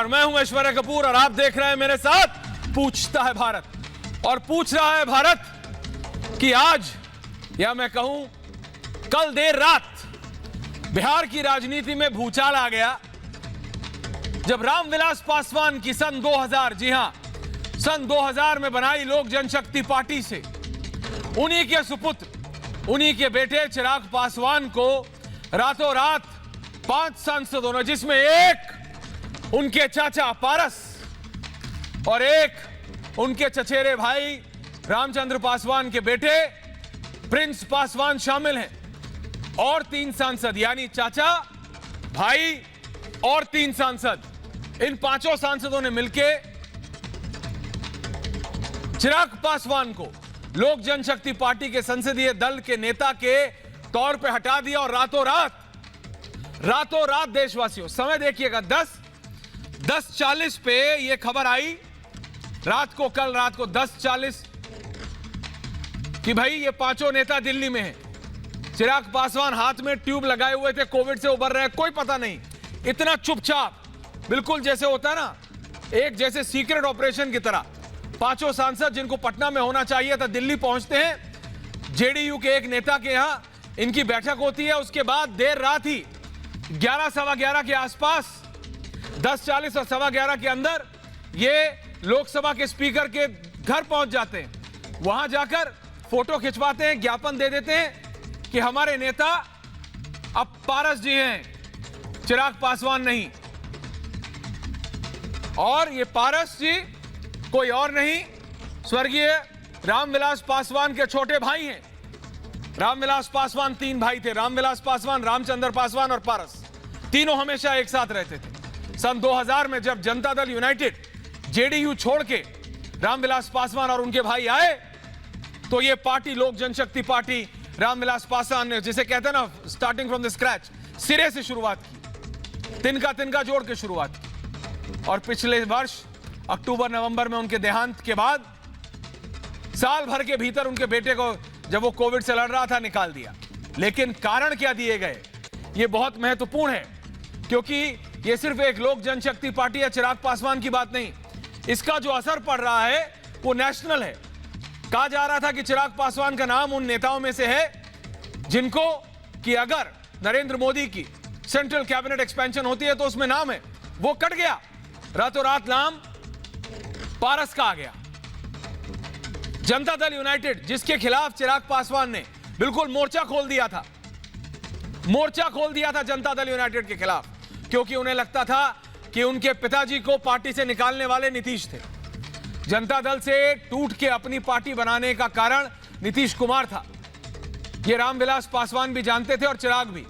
नमस्कार, मैं हूं ऐश्वर्या कपूर और आप देख रहे हैं मेरे साथ पूछता है भारत। और पूछ रहा है भारत कि आज या मैं कहूं कल देर रात बिहार की राजनीति में भूचाल आ गया जब रामविलास पासवान की सन 2000, जी हां, सन 2000 में बनाई लोक जनशक्ति पार्टी से उन्हीं के सुपुत्र, उन्हीं के बेटे चिराग पासवान को रातों रात 5 सांसदों ने, जिसमें एक उनके चाचा पारस और एक उनके चचेरे भाई रामचंद्र पासवान के बेटे प्रिंस पासवान शामिल हैं, और 3 सांसद, यानी चाचा, भाई और 3 सांसद, इन 5 सांसदों ने मिलकर चिराग पासवान को लोक जनशक्ति पार्टी के संसदीय दल के नेता के तौर पे हटा दिया। और रातों रात देशवासियों, समय देखिएगा 10:40 पे ये खबर आई कल रात को 10:40 कि भाई ये 5 नेता दिल्ली में हैं। चिराग पासवान हाथ में ट्यूब लगाए हुए थे, कोविड से उबर रहे हैं, कोई पता नहीं, इतना चुपचाप, बिल्कुल जैसे होता ना, एक जैसे सीक्रेट ऑपरेशन की तरह 5 सांसद जिनको पटना में होना चाहिए था दिल्ली पहुंचते हैं। जेडीयू के एक नेता के यहां इनकी बैठक होती है, उसके बाद देर रात ही 11, सवा 11 के आसपास, 10:40 और सवा 11 के अंदर ये लोकसभा के स्पीकर के घर पहुंच जाते हैं। वहां जाकर फोटो खिंचवाते हैं, ज्ञापन दे देते हैं कि हमारे नेता अब पारस जी हैं, चिराग पासवान नहीं। और ये पारस जी कोई और नहीं, स्वर्गीय रामविलास पासवान के छोटे भाई हैं। रामविलास पासवान 3 भाई थे, रामविलास पासवान, रामचंद्र पासवान और पारस, तीनों हमेशा एक साथ रहते थे। सन 2000 में जब जनता दल यूनाइटेड जेडीयू छोड़ के रामविलास पासवान और उनके भाई आए तो ये पार्टी, लोक जनशक्ति पार्टी, रामविलास पासवान ने, जिसे कहते हैं ना स्टार्टिंग फ्रॉम द स्क्रैच, सिरे से शुरुआत की, तिनका जोड़ के शुरुआत की। और पिछले वर्ष अक्टूबर नवंबर में उनके देहांत के बाद साल भर के भीतर उनके बेटे को, जब वो कोविड से लड़ रहा था, निकाल दिया। लेकिन कारण क्या दिए गए, ये बहुत महत्वपूर्ण है, क्योंकि ये सिर्फ एक लोक जनशक्ति पार्टी या चिराग पासवान की बात नहीं, इसका जो असर पड़ रहा है वो नेशनल है। कहा जा रहा था कि चिराग पासवान का नाम उन नेताओं में से है जिनको कि अगर नरेंद्र मोदी की सेंट्रल कैबिनेट एक्सपेंशन होती है तो उसमें नाम है, वो कट गया। रातों रात नाम पारस का आ गया। जनता दल यूनाइटेड, जिसके खिलाफ चिराग पासवान ने बिल्कुल मोर्चा खोल दिया था जनता दल यूनाइटेड के खिलाफ, क्योंकि उन्हें लगता था कि उनके पिताजी को पार्टी से निकालने वाले नीतीश थे। जनता दल से टूट के अपनी पार्टी बनाने का कारण नीतीश कुमार था, ये रामविलास पासवान भी जानते थे और चिराग भी।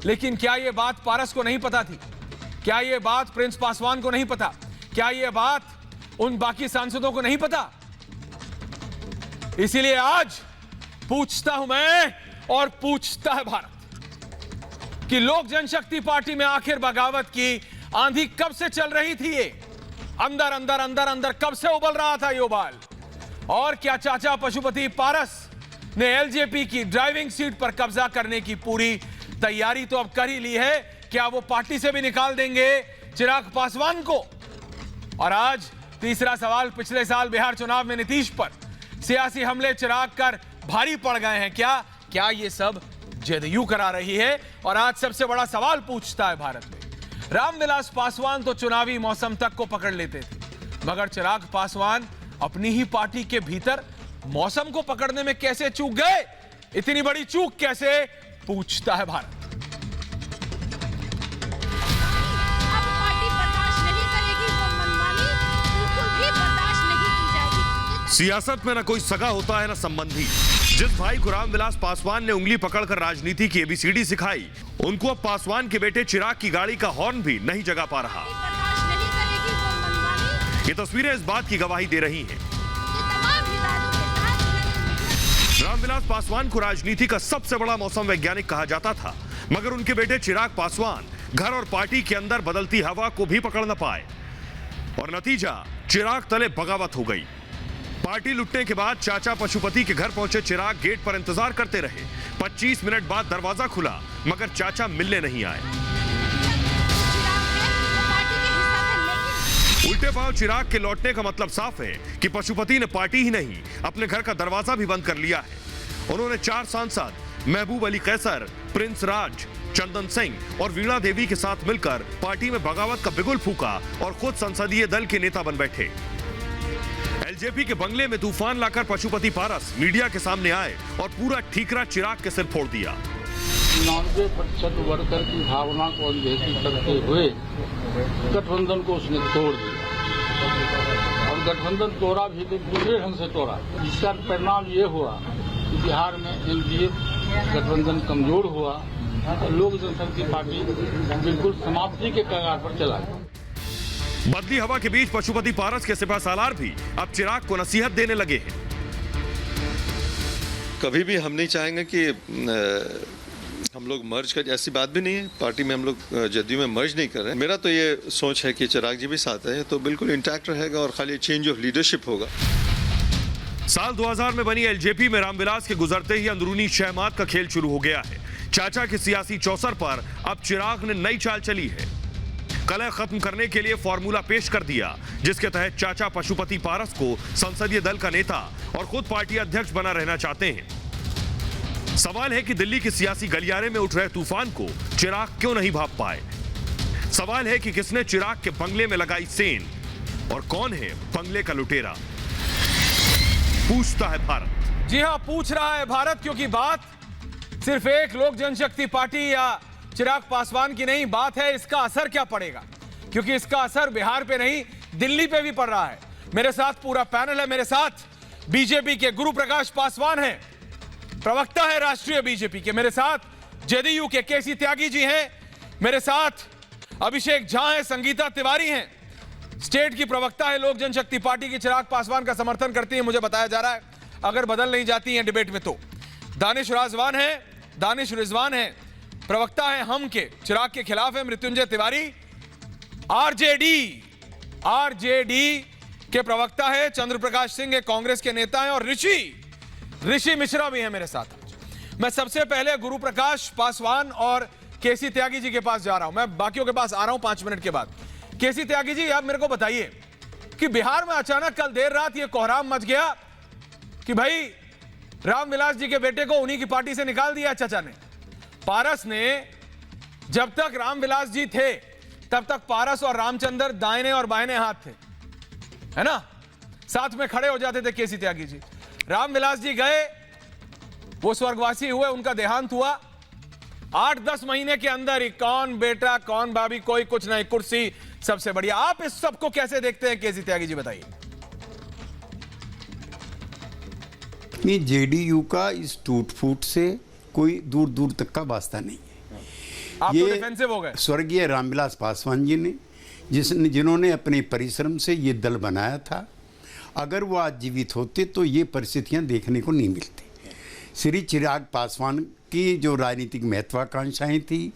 लेकिन क्या यह बात पारस को नहीं पता थी? क्या यह बात प्रिंस पासवान को नहीं पता? क्या यह बात उन बाकी सांसदों को नहीं पता? इसीलिए आज पूछता हूं मैं और पूछता है भारत कि लोक जनशक्ति पार्टी में आखिर बगावत की आंधी कब से चल रही थी? ये अंदर कब से उबल रहा था ये उबाल? और क्या चाचा पशुपति पारस ने एलजेपी की ड्राइविंग सीट पर कब्जा करने की पूरी तैयारी तो अब कर ही ली है? क्या वो पार्टी से भी निकाल देंगे चिराग पासवान को? और आज तीसरा सवाल, पिछले साल बिहार चुनाव में नीतीश पर सियासी हमले चिराग कर भारी पड़ गए हैं क्या ये सब जेडीयू करा रही है? और आज सबसे बड़ा सवाल पूछता है भारत में, रामविलास पासवान तो चुनावी मौसम तक को पकड़ लेते थे, मगर चिराग पासवान अपनी ही पार्टी के भीतर मौसम को पकड़ने में कैसे चूक गए? इतनी बड़ी चूक कैसे, पूछता है भारत। सियासत में न कोई सगा होता है न संबंधी। जिस भाई को रामविलास पासवान ने उंगली पकड़कर राजनीति की एबीसीडी सिखाई, उनको अब पासवान के बेटे चिराग की गाड़ी का हॉर्न भी नहीं जगा पा रहा। ये तस्वीरें इस बात की गवाही दे रही हैं। रामविलास पासवान को राजनीति का सबसे बड़ा मौसम वैज्ञानिक कहा जाता था, मगर उनके बेटे चिराग पासवान घर और पार्टी के अंदर बदलती हवा को भी पकड़ न पाए और नतीजा चिराग तले बगावत हो गई। पार्टी लुटने के बाद चाचा पशुपति के घर पहुंचे चिराग गेट पर इंतजार करते रहे। 25 मिनट बाद दरवाजा खुला, मगर चाचा मिलने नहीं आए। उल्टे पांव चिराग के लौटने का मतलब साफ है कि पशुपति ने पार्टी ही नहीं, अपने घर का दरवाजा भी बंद कर लिया है। उन्होंने 4 सांसद महबूब अली कैसर, प्रिंस राज, चंदन सिंह और वीणा देवी के साथ मिलकर पार्टी में बगावत का बिगुल फूका और खुद संसदीय दल के नेता बन बैठे। एलजेपी के बंगले में तूफान लाकर पशुपति पारस मीडिया के सामने आए और पूरा ठीकरा चिराग के सिर फोड़ दिया। 99% वर्कर की भावना को अनदेखी करते हुए गठबंधन को उसने तोड़ दिया और गठबंधन तोड़ा भी तो दूसरे ढंग से तोड़ा, जिसका परिणाम ये हुआ कि बिहार में एनडीए गठबंधन कमजोर हुआ और लोक जनशक्ति पार्टी बिल्कुल समाप्ति के कगार पर चला गया। बदली हवा के बीच पशुपति पारस के सिपह सालार भी अब चिराग को नसीहत देने लगे हैं। कभी भी हम नहीं चाहेंगे कि हम लोग मर्ज कर, ऐसी बात भी नहीं है। पार्टी में हम लोग जदयू में मर्ज नहीं कर रहे हैं। मेरा तो ये सोच है कि चिराग जी भी साथ है तो बिल्कुल इंटैक्ट रहेगा और खाली चेंज ऑफ लीडरशिप होगा। साल 2000 में बनी एलजेपी में रामविलास के गुजरते ही अंदरूनी शहमात का खेल शुरू हो गया है। चाचा की सियासी चौसर पर अब चिराग ने नई चाल चली है। कलह खत्म करने के लिए फॉर्मूला पेश कर दिया, जिसके तहत चाचा पशुपति पारस को संसदीय दल का नेता और खुद पार्टी अध्यक्ष बना रहना चाहते हैं। सवाल है कि दिल्ली की सियासी गलियारे में उठ रहे तूफान को चिराग क्यों नहीं भाप पाए। सवाल है कि किसने चिराग के बंगले में लगाई सेन और कौन है बंगले का लुटेरा। पूछता है भारत। जी हां, पूछ रहा है भारत, क्योंकि बात सिर्फ एक लोक जनशक्ति पार्टी या चिराग पासवान की नहीं, बात है इसका असर क्या पड़ेगा, क्योंकि इसका असर बिहार पे नहीं दिल्ली पे भी पड़ रहा है। मेरे साथ पूरा पैनल है। मेरे साथ बीजेपी के गुरु प्रकाश पासवान हैं, प्रवक्ता है राष्ट्रीय बीजेपी के। मेरे साथ जेडीयू के केसी त्यागी जी हैं। मेरे साथ अभिषेक झा हैं, संगीता तिवारी हैं, स्टेट की प्रवक्ता है लोक जनशक्ति पार्टी की, चिराग पासवान का समर्थन करती है, मुझे बताया जा रहा है, अगर बदल नहीं जाती हैं डिबेट में तो। दानिश रिजवान है, प्रवक्ता है हम के, चिराग के खिलाफ है। मृत्युंजय तिवारी आरजेडी के प्रवक्ता है। चंद्र प्रकाश सिंह है, कांग्रेस के नेता हैं। और ऋषि मिश्रा भी है मेरे साथ। मैं सबसे पहले गुरु प्रकाश पासवान और केसी त्यागी जी के पास जा रहा हूं। मैं बाकियों के पास आ रहा हूं 5 मिनट के बाद। केसी त्यागी जी, आप मेरे को बताइए कि बिहार में अचानक कल देर रात ये कोहराम मच गया कि भाई रामविलास जी के बेटे को उन्हीं की पार्टी से निकाल दिया चाचा ने। पारस ने, जब तक रामविलास जी थे तब तक पारस और रामचंद्र दाहिने और बाहिने हाथ थे, है ना, साथ में खड़े हो जाते थे केसी त्यागी जी। रामविलास जी गए, वो स्वर्गवासी हुए, उनका देहांत हुआ। 8-10 महीने के अंदर ही कौन बेटा कौन भाभी, कोई कुछ नहीं, कुर्सी सबसे बढ़िया। आप इस सबको कैसे देखते हैं केसी त्यागी जी, बताइए। नहीं, जेडीयू का इस टूट फूट से कोई दूर दूर तक का वास्ता नहीं है। आप तो डिफेंसिव हो गए। स्वर्गीय रामविलास पासवान जी ने, जिन्होंने अपने परिश्रम से ये दल बनाया था, अगर वो आज जीवित होते तो ये परिस्थितियां देखने को नहीं मिलती। श्री चिराग पासवान की जो राजनीतिक महत्वाकांक्षाएं थी,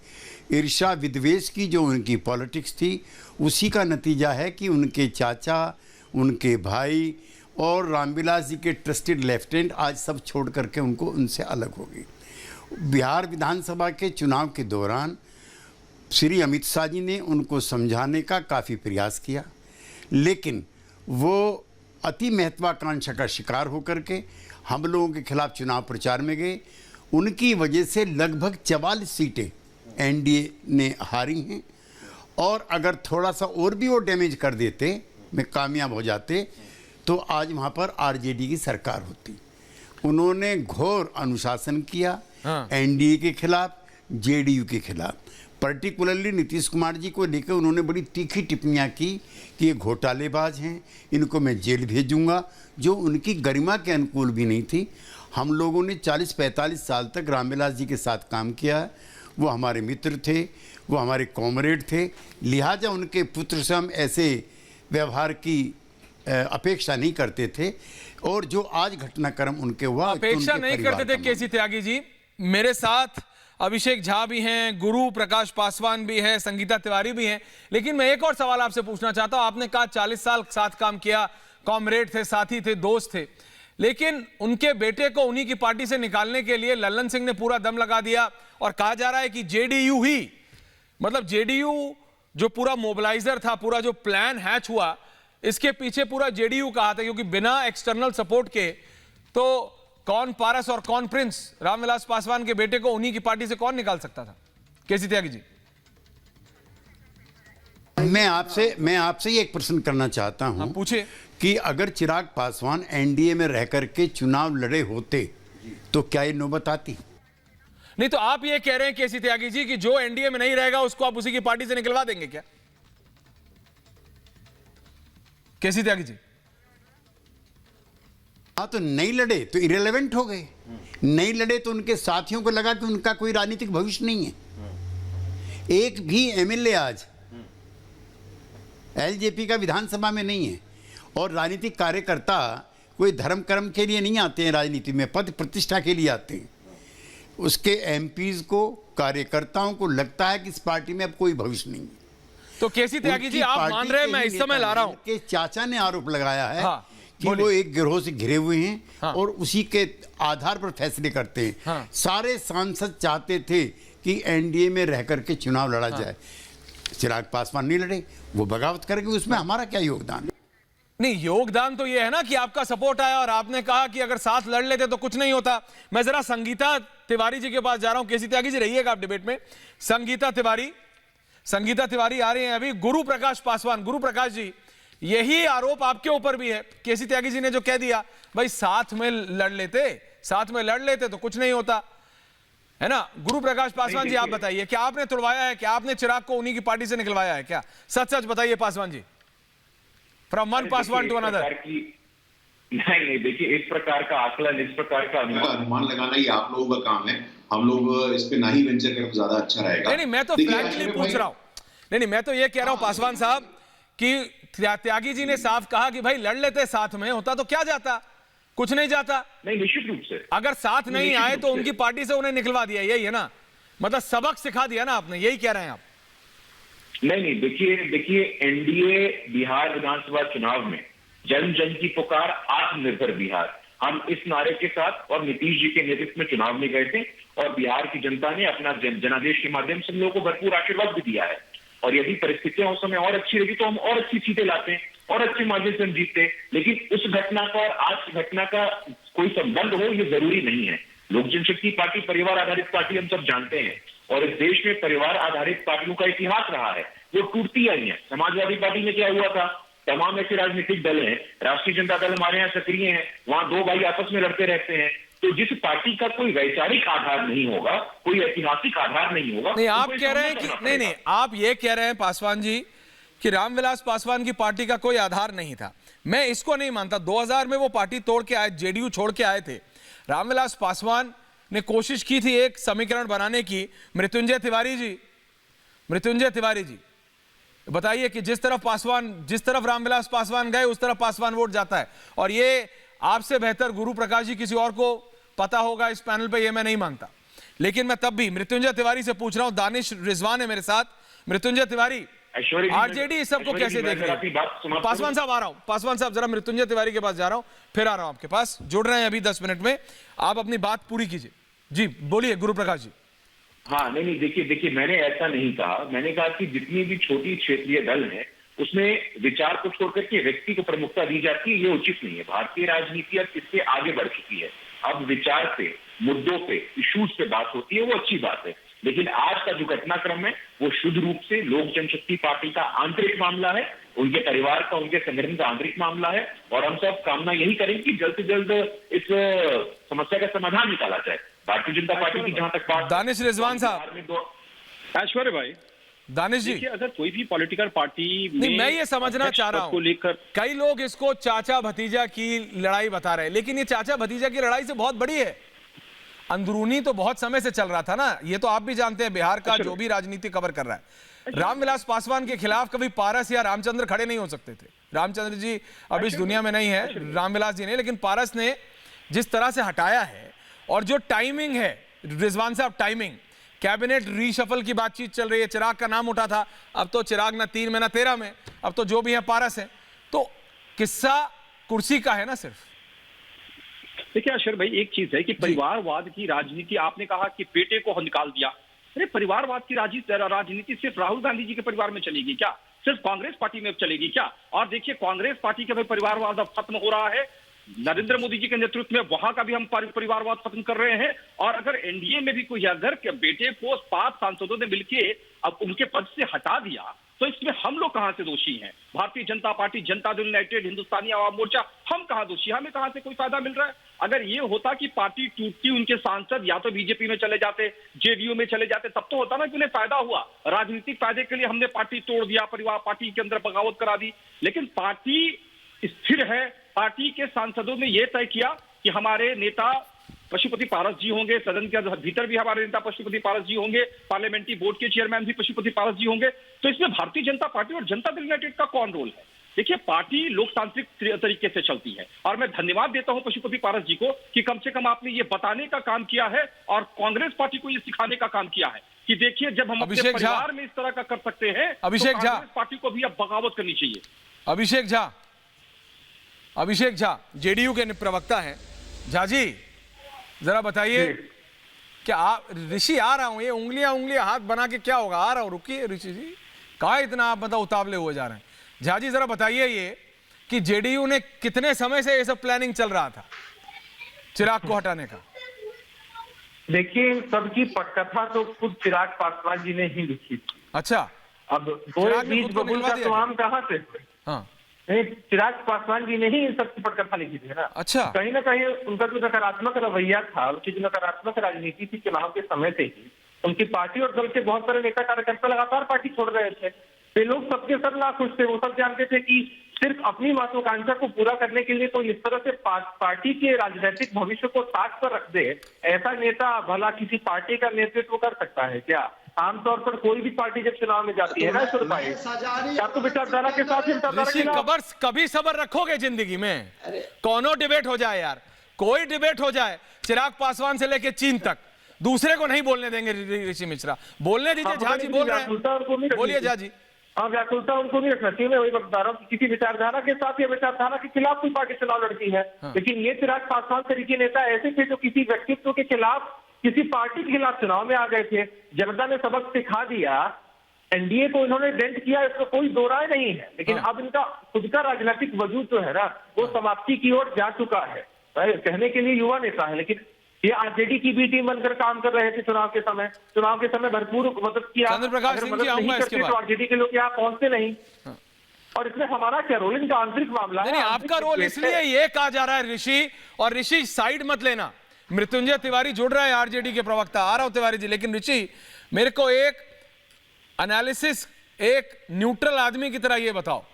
ईर्ष्या विद्वेष की जो उनकी पॉलिटिक्स थी, उसी का नतीजा है कि उनके चाचा, उनके भाई और रामविलास जी के ट्रस्टेड लेफ्टिनेंट आज सब छोड़ करके उनसे अलग हो गई। बिहार विधानसभा के चुनाव के दौरान श्री अमित शाह जी ने उनको समझाने का काफ़ी प्रयास किया, लेकिन वो अति महत्वाकांक्षा का शिकार होकर के हम लोगों के खिलाफ चुनाव प्रचार में गए। उनकी वजह से लगभग 44 सीटें एनडीए ने हारी हैं, और अगर थोड़ा सा और भी वो डैमेज कर देते, में कामयाब हो जाते, तो आज वहाँ पर आरजेडी की सरकार होती। उन्होंने घोर अनुशासन किया, एनडीए के खिलाफ, जेडीयू के खिलाफ। पर्टिकुलरली नीतीश कुमार जी को लेकर उन्होंने बड़ी तीखी टिप्पणियां की कि ये घोटालेबाज हैं, इनको मैं जेल भेजूंगा, जो उनकी गरिमा के अनुकूल भी नहीं थी। हम लोगों ने 40-45 साल तक रामविलास जी के साथ काम किया। वो हमारे मित्र थे, वो हमारे कॉमरेड थे, लिहाजा उनके पुत्र से हम ऐसे व्यवहार की अपेक्षा नहीं करते थे। और जो आज घटनाक्रम उनके हुआ, अपेक्षा नहीं करते थे केसी त्यागी जी। मेरे साथ अभिषेक झा भी हैं, गुरु प्रकाश पासवान भी है, संगीता तिवारी भी हैं। लेकिन मैं एक और सवाल आपसे पूछना चाहता हूं। आपने कहा 40 साल साथ काम किया, कॉमरेड थे, साथी थे, दोस्त थे, लेकिन उनके बेटे को उन्हीं की पार्टी से निकालने के लिए लल्लन सिंह ने पूरा दम लगा दिया और कहा जा रहा है कि जेडीयू ही, मतलब जेडीयू जो पूरा मोबिलाइजर था, पूरा जो प्लान हैच हुआ, इसके पीछे पूरा जेडीयू का हाथ है, क्योंकि बिना एक्सटर्नल सपोर्ट के तो कौन पारस और कौन प्रिंस, रामविलास पासवान के बेटे को उन्हीं की पार्टी से कौन निकाल सकता था? केसी त्यागी जी, मैं आपसे ही एक प्रश्न करना चाहता हूं। पूछिए कि अगर चिराग पासवान एनडीए में रह करके चुनाव लड़े होते तो क्या ये नौबत आती? नहीं तो आप ये कह रहे हैं केसी त्यागी जी कि जो एनडीए में नहीं रहेगा उसको आप उसी की पार्टी से निकलवा देंगे क्या? केसी त्यागी जी, हाँ, तो नहीं लड़े तो इरेलेवेंट हो गए, नहीं लड़े तो उनके साथियों को लगा कि उनका कोई राजनीतिक भविष्य नहीं है। एक भी एमएलए आज एलजेपी का विधानसभा में नहीं है, और राजनीतिक कार्यकर्ता कोई धर्म कर्म के लिए नहीं आते हैं, राजनीति में पद प्रतिष्ठा के लिए आते हैं। उसके एमपीज को, कार्यकर्ताओं को लगता है कि इस पार्टी में अब कोई भविष्य नहीं है। तो केसी त्यागी जी, आप मान रहे हैं, मैं इस समय ला रहा हूं कि चाचा ने आरोप लगाया है हाँ, कि वो एक गिरोह से घिरे हुए हैं हाँ, और उसी के आधार पर फैसले करते हैं। हाँ, सारे सांसद चाहते थे कि एनडीए में रह करके चुनाव लड़ा जाए। चिराग पासवान नहीं लड़े, वो बगावत करेंगे, उसमें हमारा क्या योगदान? नहीं, योगदान तो यह है ना कि आपका सपोर्ट आया और आपने कहा कि अगर साथ लड़ लेते तो कुछ नहीं होता। मैं जरा संगीता तिवारी जी के पास जा रहा हूं। केसी त्यागी जी रहिएगा आप डिबेट में। संगीता तिवारी आ रही हैं अभी। गुरु प्रकाश पासवान, गुरु प्रकाश जी, यही आरोप आपके ऊपर भी है। केसी त्यागी जी ने जो कह दिया, भाई साथ में लड़ लेते तो कुछ नहीं होता, है ना? गुरु प्रकाश पासवान जी, आप बताइए, क्या आपने तुड़वाया है? क्या आपने चिराग को उन्हीं की पार्टी से निकलवाया है क्या? सच सच बताइए Paswan ji, from one Paswan to another. नहीं, देखिए, इस प्रकार का आकलन, इस प्रकार का अनुमान लगाना ही आप लोगों का काम है। हम लोग इस पे ना ही वेंचर करें, ज्यादा अच्छा रहेगा। नहीं, मैं तो फ्रैंकली पूछ रहा हूं। नहीं, मैं तो ये कह रहा हूं पासवान साहब कि त्यागी जी ने साफ कहा कि भाई लड़ लेते, साथ में होता तो क्या जाता? कुछ नहीं जाता। नहीं, निश्चित रूप से अगर साथ नहीं आए तो उनकी पार्टी से उन्हें निकलवा दिया, यही है ना? मतलब सबक सिखा दिया ना आपने, यही कह रहे हैं आप? नहीं, देखिए, एनडीए बिहार विधानसभा चुनाव में जन जन की पुकार, आत्मनिर्भर बिहार, हम इस नारे के साथ और नीतीश जी के नेतृत्व में चुनाव में गए थे, और बिहार की जनता ने अपना जनादेश के माध्यम से हम लोगों को भरपूर आशीर्वाद भी दिया है। और यदि परिस्थितियां उस समय और अच्छी रही तो हम और अच्छी सीटें लाते हैं और अच्छे मार्जिन से हम जीतते। लेकिन उस घटना का और आज की घटना का कोई संबंध हो, ये जरूरी नहीं है। लोक जनशक्ति पार्टी परिवार आधारित पार्टी हम सब जानते हैं, और इस देश में परिवार आधारित पार्टियों का इतिहास रहा है, वो टूटती आई है। समाजवादी पार्टी में क्या हुआ था? तमाम ऐसे राजनीतिक दल हैं, राष्ट्रीय जनता दल हमारे यहाँ सक्रिय हैं, वहां दो भाई आपस में लड़ते रहते हैं। तो जिस पार्टी का कोई वैचारिक आधार नहीं होगा, कोई ऐतिहासिक आधार नहीं होगा, नहीं, आप कह रहे हैं कि नहीं, आप ये कह रहे हैं पासवान जी कि रामविलास पासवान की पार्टी का कोई आधार नहीं था। मैं इसको नहीं मानता। 2000 में वो पार्टी तोड़ के आए, जेडीयू छोड़ के आए थे। रामविलास पासवान ने कोशिश की थी एक समीकरण बनाने की। मृत्युंजय तिवारी जी बताइए कि जिस तरफ रामविलास पासवान गए उस तरफ पासवान वोट जाता है। और ये आपसे बेहतर गुरु प्रकाश जी किसी और को पता होगा इस पैनल पे, ये मैं नहीं मानता। लेकिन मैं तब भी मृत्युंजय तिवारी से पूछ रहा हूं। दानिश रिजवान है मेरे साथ। मृत्युंजय तिवारी, आरजेडी इस सबको कैसे देख रही है? पासवान साहब आ रहा हूं, पासवान साहब जरा मृत्युंजय तिवारी के पास जा रहा हूं, फिर आ रहा हूं आपके पास। जुड़ रहे हैं अभी 10 मिनट में, आप अपनी बात पूरी कीजिए। जी बोलिए गुरु प्रकाश जी। हाँ, नहीं, देखिए, मैंने ऐसा नहीं कहा। मैंने कहा कि जितनी भी छोटी क्षेत्रीय दल है उसमें विचार को छोड़कर के व्यक्ति को प्रमुखता दी जाती है, ये उचित नहीं है। भारतीय राजनीति अब इससे आगे बढ़ चुकी है। अब विचार पे, मुद्दों पे, इश्यूज पे बात होती है, वो अच्छी बात है। लेकिन आज का जो घटनाक्रम है वो शुद्ध रूप से लोक जनशक्ति पार्टी का आंतरिक मामला है, उनके परिवार का, उनके संगठन का आंतरिक मामला है। और हम सब कामना यही करेंगे कि जल्द से जल्द इस समस्या का समाधान निकाला जाए। भारतीय जनता पार्टी की जहां तक बात, दानिश रिजवान साहब। ऐश्वर्य भाई, दानिश जी, अगर कोई भी पॉलिटिकल पार्टी नहीं, मैं ये समझना चाह रहा हूं, लेकर कई लोग इसको चाचा भतीजा की लड़ाई बता रहे हैं, लेकिन ये चाचा भतीजा की लड़ाई से बहुत बड़ी है। अंदरूनी तो बहुत समय से चल रहा था ना, ये तो आप भी जानते हैं। बिहार का जो भी राजनीति कवर कर रहा है, रामविलास पासवान के खिलाफ कभी पारस या रामचंद्र खड़े नहीं हो सकते थे। रामचंद्र जी अब इस दुनिया में नहीं है, रामविलास जी ने, लेकिन पारस ने जिस तरह से हटाया है, और जो टाइमिंग है रिजवान साहब, टाइमिंग, कैबिनेट रीशफल की बातचीत चल रही है। चिराग का नाम उठा था, अब तो चिराग ना 3 में ना 13 में, अब तो जो भी है पारस है। तो किस्सा कुर्सी का है ना सिर्फ। देखिए अशर भाई, एक चीज है कि परिवारवाद की राजनीति, आपने कहा कि बेटे को निकाल दिया, अरे परिवारवाद की राजनीति सिर्फ राहुल गांधी जी के परिवार में चलेगी क्या? सिर्फ कांग्रेस पार्टी में चलेगी क्या? और देखिए कांग्रेस पार्टी का भी परिवारवाद अब खत्म हो रहा है। नरेंद्र मोदी जी के नेतृत्व में वहां का भी हम परिवारवाद खत्म कर रहे हैं। और अगर एनडीए में भी कोई अगर बेटे को 5 सांसदों ने मिलकर अब उनके पद से हटा दिया तो इसमें हम लोग कहां से दोषी हैं? भारतीय जनता पार्टी, जनता दल यूनाइटेड, हिंदुस्तानी आवाम मोर्चा, हम कहां दोषी? हमें कहां से कोई फायदा मिल रहा है? अगर ये होता कि पार्टी टूटती, उनके सांसद या तो बीजेपी में चले जाते, जेडीयू में चले जाते, तब तो होता ना कि उन्हें फायदा हुआ। राजनीतिक फायदे के लिए हमने पार्टी तोड़ दिया, परिवार पार्टी के अंदर बगावत करा दी। लेकिन पार्टी स्थिर है। पार्टी के सांसदों ने यह तय किया कि हमारे नेता पशुपति पारस जी होंगे, सदन के भीतर भी हमारे नेता पशुपति पारस जी होंगे, पार्लियामेंट्री बोर्ड के चेयरमैन भी पशुपति पारस जी होंगे। तो इसमें भारतीय जनता पार्टी और जनता दल यूनाइटेड का कौन रोल है? देखिए पार्टी लोकतांत्रिक तरीके से चलती है और मैं धन्यवाद देता हूं पशुपति पारस जी को कि कम से कम आपने ये बताने का काम किया है और कांग्रेस पार्टी को ये सिखाने का काम किया है कि देखिए जब हम अपने परिवार में इस तरह का कर सकते हैं अभिषेक तो कांग्रेस पार्टी को भी अब बगावत करनी चाहिए। अभिषेक झा जेडीयू के प्रवक्ता हैं। झा जी जरा बताइए क्या आप ऋषि आ रहा हूं, ये उंगलियां हाथ बना के क्या होगा? आ रहा हूं, रुकिए ऋषि जी, कहा इतना आप मतलब उतावले हुए जा रहे हैं? झा जी जरा बताइए ये कि जेडीयू ने कितने समय से ये सब प्लानिंग चल रहा था चिराग को हटाने का? देखिए सबकी पटकथा तो खुद चिराग पासवान जी ने ही लिखी थी। अच्छा, अब दो बीज बबूल का तो हम कहां से? हाँ नहीं, चिराग पासवान जी ने ही इन सबकी पटकथा लिखी थी ना। अच्छा, कहीं ना कहीं उनका जो नकारात्मक रवैया था, उनकी जो नकारात्मक राजनीति थी चुनाव के समय से ही, उनकी पार्टी और दल के बहुत सारे नेता कार्यकर्ता लगातार पार्टी छोड़ रहे थे। वे लोग सबके सब ना खुश थे। वो सब जानते थे कि सिर्फ अपनी महत्वाकांक्षा को पूरा करने के लिए कोई इस तरह से पार्टी के राजनीतिक भविष्य को ताक पर रख दे, ऐसा नेता भला किसी पार्टी का नेतृत्व कर सकता है क्या? आमतौर पर कोई भी पार्टी जब चुनाव में जाती है ना या तो विचारधारा के साथ कभी सबर रखोगे जिंदगी में? कौनो डिबेट हो जाए यार, कोई डिबेट हो जाए, चिराग पासवान से लेके चीन तक, दूसरे को नहीं बोलने देंगे ऋषि मिश्रा। बोलने दीजिए, झा जी बोल रहे हैं, बोलिए झा जी। हाँ, व्याकुलता उनको नहीं रखना चाहिए। मैं वही बता रहा हूँ, किसी विचारधारा के साथ या विचारधारा के खिलाफ कोई पार्टी चुनाव लड़ती है। लेकिन ये चिराग पासवान तरीके नेता ऐसे थे जो किसी व्यक्तित्व के खिलाफ, किसी पार्टी के खिलाफ चुनाव में आ गए थे। जनता ने सबक सिखा दिया, एनडीए को इन्होंने डेंट किया, इसमें कोई दो राय नहीं है। लेकिन अब इनका खुद का राजनीतिक वजूद जो है ना, वो समाप्ति की ओर जा चुका है। कहने के लिए युवा नेता है, लेकिन ये आरजेडी की बी टीम बनकर काम कर रहे थे चुनाव के समय भरपूर मदद किया। चंद्रप्रकाश सिंह जी आऊंगा इसके बाद। तो आरजेडी के लोग यहाँ पहुंचते नहीं। और इसमें हमारा क्या रोल? इनका आंतरिक मामला है। आपका रोल इसलिए ये कहा जा रहा है ऋषि, और ऋषि साइड मत लेना। मृत्युंजय तिवारी जुड़ रहा है आरजेडी के प्रवक्ता, आ रहा हूं तिवारी जी। लेकिन ऋषि मेरे को एक एनालिसिस, एक न्यूट्रल आदमी की तरह ये बताओ,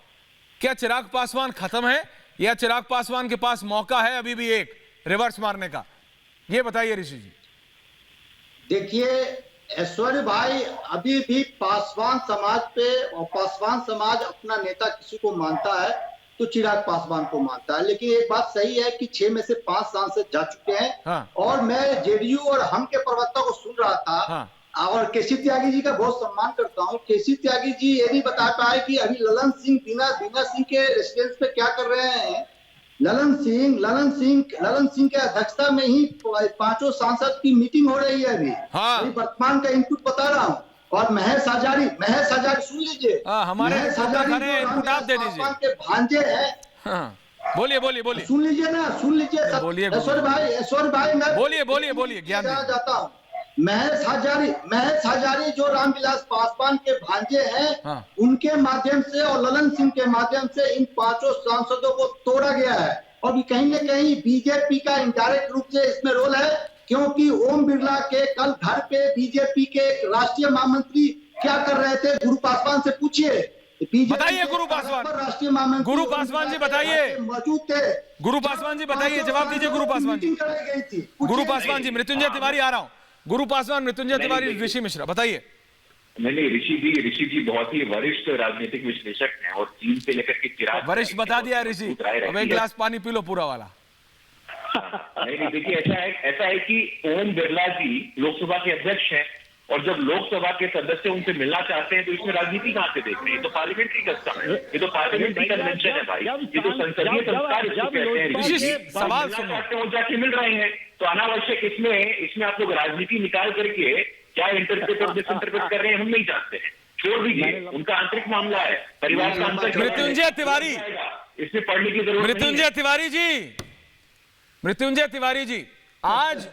क्या चिराग पासवान खत्म है या चिराग पासवान के पास मौका है अभी भी एक रिवर्स मारने का? ये बताइए ऋषि जी। देखिए ऐश्वर्य भाई, अभी भी पासवान समाज पे, और पासवान समाज अपना नेता किसी को मानता है तो चिराग पासवान को मानता है। लेकिन एक बात सही है कि 6 में से 5 सांसद जा चुके हैं। हाँ। और मैं जेडीयू और हम के प्रवक्ता को सुन रहा था। हाँ। और केसी त्यागी जी का बहुत सम्मान करता हूँ। केसी त्यागी जी ये नहीं बता पाए कि अभी ललन सिंह बीना सिंह के रेसिडेंस पे क्या कर रहे हैं। ललन सिंह के अध्यक्षता में ही 5 सांसद की मीटिंग हो रही है अभी। हाँ। वर्तमान का इनपुट बता रहा हूँ। और महेश हजारी सुन लीजिए, हमारे इनपुट आप दे दीजिए। के भांजे हैं। हाँ। बोलिए सुन लीजिए ना, सुन लीजिए। ऐश्वर्य भाई मैं बोलिए ज्ञान जाता हूँ। महेश हजारी जो रामविलास पासवान के भांजे हैं। हाँ। उनके माध्यम से और ललन सिंह के माध्यम से इन 5 सांसदों को तोड़ा गया है। और कहीं न कहीं बीजेपी का इनडायरेक्ट रूप से इसमें रोल है, क्योंकि ओम बिरला के कल घर पे बीजेपी के राष्ट्रीय महामंत्री क्या कर रहे थे, गुरु पासवान से पूछिए। बताइए गुरु पासवान, राष्ट्रीय महामंत्री गुरु पासवान जी बताइए, मौजूद थे। गुरु पासवान जी बताइए, जवाब दीजिए गुरु पासवान जी। गुरु पासवान जी, मृत्युंजय तिवारी आ रहा हूँ। गुरु पासवान, मृत्युंजय तिवारी, ऋषि मिश्रा बताइए। नहीं, ऋषि जी बहुत ही वरिष्ठ राजनीतिक विश्लेषक हैं और चीन से लेकर के चिराग वरिष्ठ बता दिया ऋषि। अब एक गिलास पानी पी लो पूरा वाला। नहीं, देखिए ऐसा है कि ओम बिरला जी लोकसभा के अध्यक्ष हैं और जब लोकसभा के सदस्य उनसे मिलना चाहते हैं तो इसमें राजनीति कहां से देख रहे हैं? ये तो पार्लियामेंट्री कस्टम है, ये तो पार्लियामेंट्री कन्वेंशन है भाई, ये तो संसदीय संस्कार इसको कहते हैं। सवाल सुनो, जाके मिल रहे हैं तो अनावश्यक इसमें आप लोग राजनीति निकाल करके क्या इंटरप्रेट और डिसइंटरप्रेट कर रहे हैं हम नहीं जानते हैं, छोड़ दीजिए, उनका आंतरिक मामला है, परिवार का अंतर। मृत्युंजय तिवारी, इसमें पढ़ने की जरूरत नहीं है। मृत्युंजय तिवारी जी, आज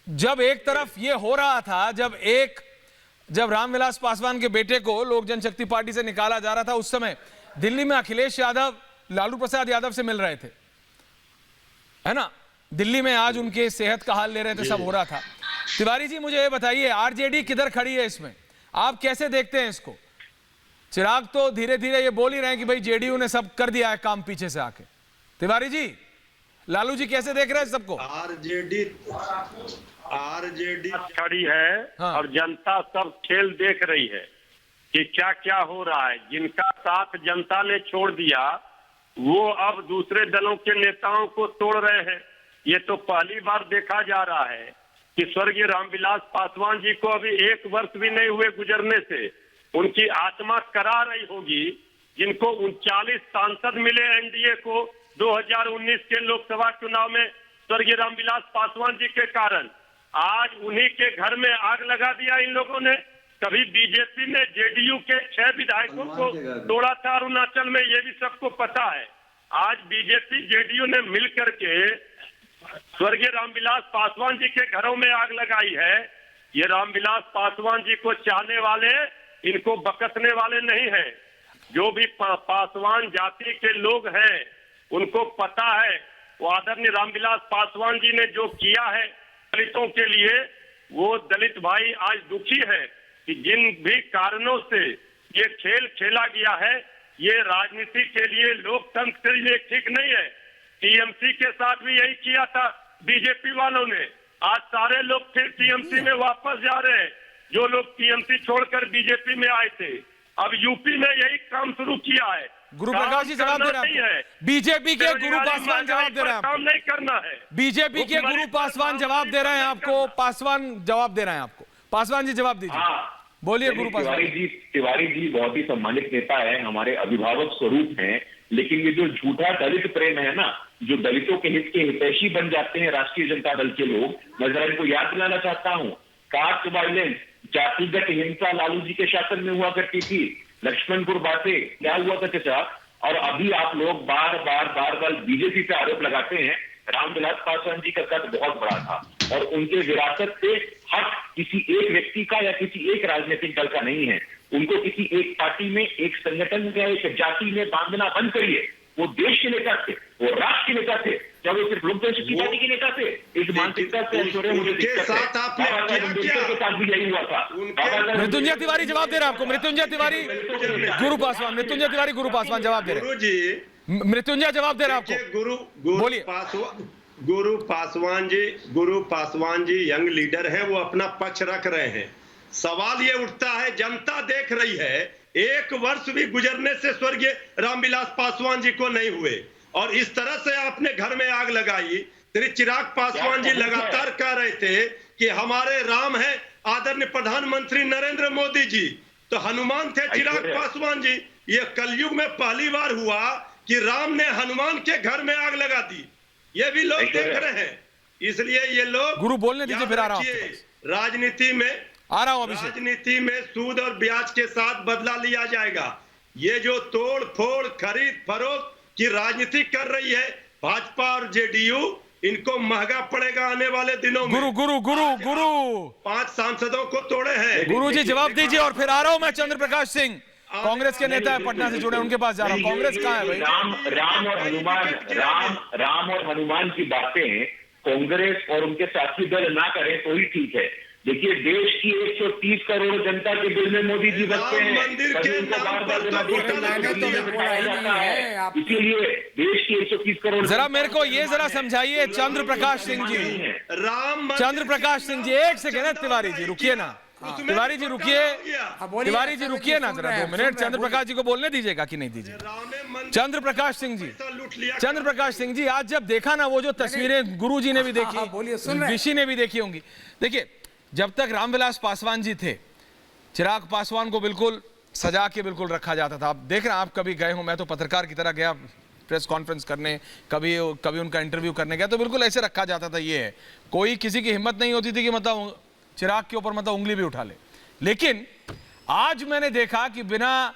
जब एक तरफ ये हो रहा था, जब रामविलास पासवान के बेटे को लोक जनशक्ति पार्टी से निकाला जा रहा था, उस समय दिल्ली में अखिलेश यादव लालू प्रसाद यादव से मिल रहे थे, है ना, दिल्ली में आज उनके सेहत का हाल ले रहे थे, सब हो रहा था। तिवारी जी मुझे ये बताइए, आरजेडी किधर खड़ी है इसमें, आप कैसे देखते हैं इसको? चिराग तो धीरे धीरे ये बोल ही रहे हैं कि भाई जेडीयू ने सब कर दिया है काम पीछे से आके। तिवारी जी, लालू जी कैसे देख रहे हैं सबको? आरजेडी खड़ी है। हाँ। और जनता सब खेल देख रही है कि क्या क्या हो रहा है। जिनका साथ जनता ने छोड़ दिया वो अब दूसरे दलों के नेताओं को तोड़ रहे हैं। ये तो पहली बार देखा जा रहा है कि स्वर्गीय रामविलास पासवान जी को अभी 1 वर्ष भी नहीं हुए गुजरने से उनकी आत्मा करा रही होगी। जिनको 39 सांसद मिले एनडीए को 2019 के लोकसभा चुनाव में स्वर्गीय रामविलास पासवान जी के कारण, आज उन्हीं के घर में आग लगा दिया इन लोगों ने। कभी बीजेपी ने जेडीयू के 6 विधायकों को तोड़ा था अरुणाचल में, ये भी सबको पता है। आज बीजेपी जेडीयू ने मिलकर के स्वर्गीय रामविलास पासवान जी के घरों में आग लगाई है। ये रामविलास पासवान जी को चाहने वाले, इनको बकसने वाले नहीं हैं। जो भी पासवान जाति के लोग हैं उनको पता है वो आदरणीय रामविलास पासवान जी ने जो किया है दलितों के लिए, वो दलित भाई आज दुखी है कि जिन भी कारणों से ये खेल खेला गया है, ये राजनीति के लिए, लोकतंत्र के लिए ठीक नहीं है। टीएमसी के साथ भी यही किया था बीजेपी वालों ने। आज सारे लोग फिर टीएमसी में वापस जा रहे हैं, जो लोग टीएमसी छोड़कर बीजेपी में आए थे। अब यूपी में यही काम शुरू किया है। गुरु प्रकाश जी जवाब दे रहे हैं, बीजेपी के गुरु पासवान जवाब दे रहे हैं, काम नहीं करना है। बीजेपी के गुरु पासवान जवाब दे रहे हैं आपको, पासवान जवाब दे रहे हैं आपको। पासवान जी जवाब दीजिए। बोलिए गुरु पासवान। तिवारी जी बहुत ही सम्मानित नेता है, हमारे अभिभावक स्वरूप हैं, लेकिन ये जो झूठा दलित प्रेम है ना, जो दलितों के हित के हितैषी बन जाते हैं राष्ट्रीय जनता दल के लोग, मैं जरा इनको याद दिलाना चाहता हूँ। कास्ट वायलेंस, जातिगत हिंसा लालू जी के शासन में हुआ करती थी। लक्ष्मणपुर बातें क्या हुआ था चाचा? और अभी आप लोग बार बार बीजेपी पे आरोप लगाते हैं। रामविलास पासवान जी का कद बहुत बड़ा था और उनके विरासत से हक किसी एक व्यक्ति का या किसी एक राजनीतिक दल का नहीं है। उनको किसी एक पार्टी में, एक संगठन या एक जाति में बांधना बंद करिए। वो देश के नेता थे, वो राष्ट्र के नेता थे, जब वो सिर्फ लोक जनशक्ति पार्टी के नेता थे। इस मानसिकता से उनके साथ आपने के साथ भी यही हुआ था। मृत्युंजय तिवारी जवाब दे रहे हैं आपको। मृत्युंजय तिवारी गुरु पासवान, मृत्युंजय तिवारी गुरु पासवान जवाब दे रहे हैं। मृत्युंजय जवाब दे रहे हैं आपको। बोलिए। गुरु पासवान जी यंग लीडर हैं, वो अपना पक्ष रख रहे हैं। सवाल ये उठता है, जनता देख रही है, 1 वर्ष भी गुजरने से स्वर्गीय रामविलास पासवान जी को नहीं हुए और इस तरह से आपने घर में आग लगाई। श्री चिराग पासवान जी लगातार कह रहे थे कि हमारे राम है आदरणीय प्रधानमंत्री नरेंद्र मोदी जी, तो हनुमान थे चिराग पासवान जी। ये कलयुग में पहली बार हुआ कि राम ने हनुमान के घर में आग लगा दी। ये भी लोग देख रहे हैं, इसलिए ये लोग गुरु बोलने दीजिए, फिर आ रहा हूं। राजनीति में राजनीति में सूद और ब्याज के साथ बदला लिया जाएगा। ये जो तोड़ फोड़, खरीद फरोख्त की राजनीति कर रही है भाजपा और जेडीयू, इनको महंगा पड़ेगा आने वाले दिनों में। गुरु 5 सांसदों को तोड़े हैं। गुरु जी जवाब दीजिए और फिर आ रहा हूं मैं। चंद्र प्रकाश सिंह कांग्रेस के नेता है, पटना से जुड़े, उनके पास जा रहा हूं। कांग्रेस कहां है भाई? राम और हनुमान की बातें कांग्रेस और उनके साथी दल ना करें तो ही ठीक है। देखिए, देश की 130 करोड़ जनता के दिल में मोदी जी बसते हैं, इसीलिए देश की 130 करोड़। जरा मेरे को ये जरा समझाइए चंद्र प्रकाश सिंह जी, चंद्र प्रकाश सिंह जी, एक सेकेंड। तिवारी जी रुकिए ना, तिवारी जी रुकिए, तिवारी जी रुकिए ना जरा 2 मिनट। चंद्र प्रकाश जी को बोलने दीजिएगा कि नहीं दीजिएगा? चंद्र प्रकाश सिंह जी, चंद्र प्रकाश सिंह जी, आज जब देखा ना वो जो तस्वीरें गुरु जी ने भी देखी, ऋषि ने भी देखी होंगी। देखिए, जब तक रामविलास पासवान जी थे, चिराग पासवान को बिल्कुल सजा के बिल्कुल रखा जाता था। आप देख रहे हैं, आप कभी गए हो, मैं तो पत्रकार की तरह गया प्रेस कॉन्फ्रेंस करने, कभी उनका इंटरव्यू करने गया, तो बिल्कुल ऐसे रखा जाता था। ये है, कोई किसी की हिम्मत नहीं होती थी कि मतलब चिराग के ऊपर मतलब उंगली भी उठा ले। लेकिन आज मैंने देखा कि बिना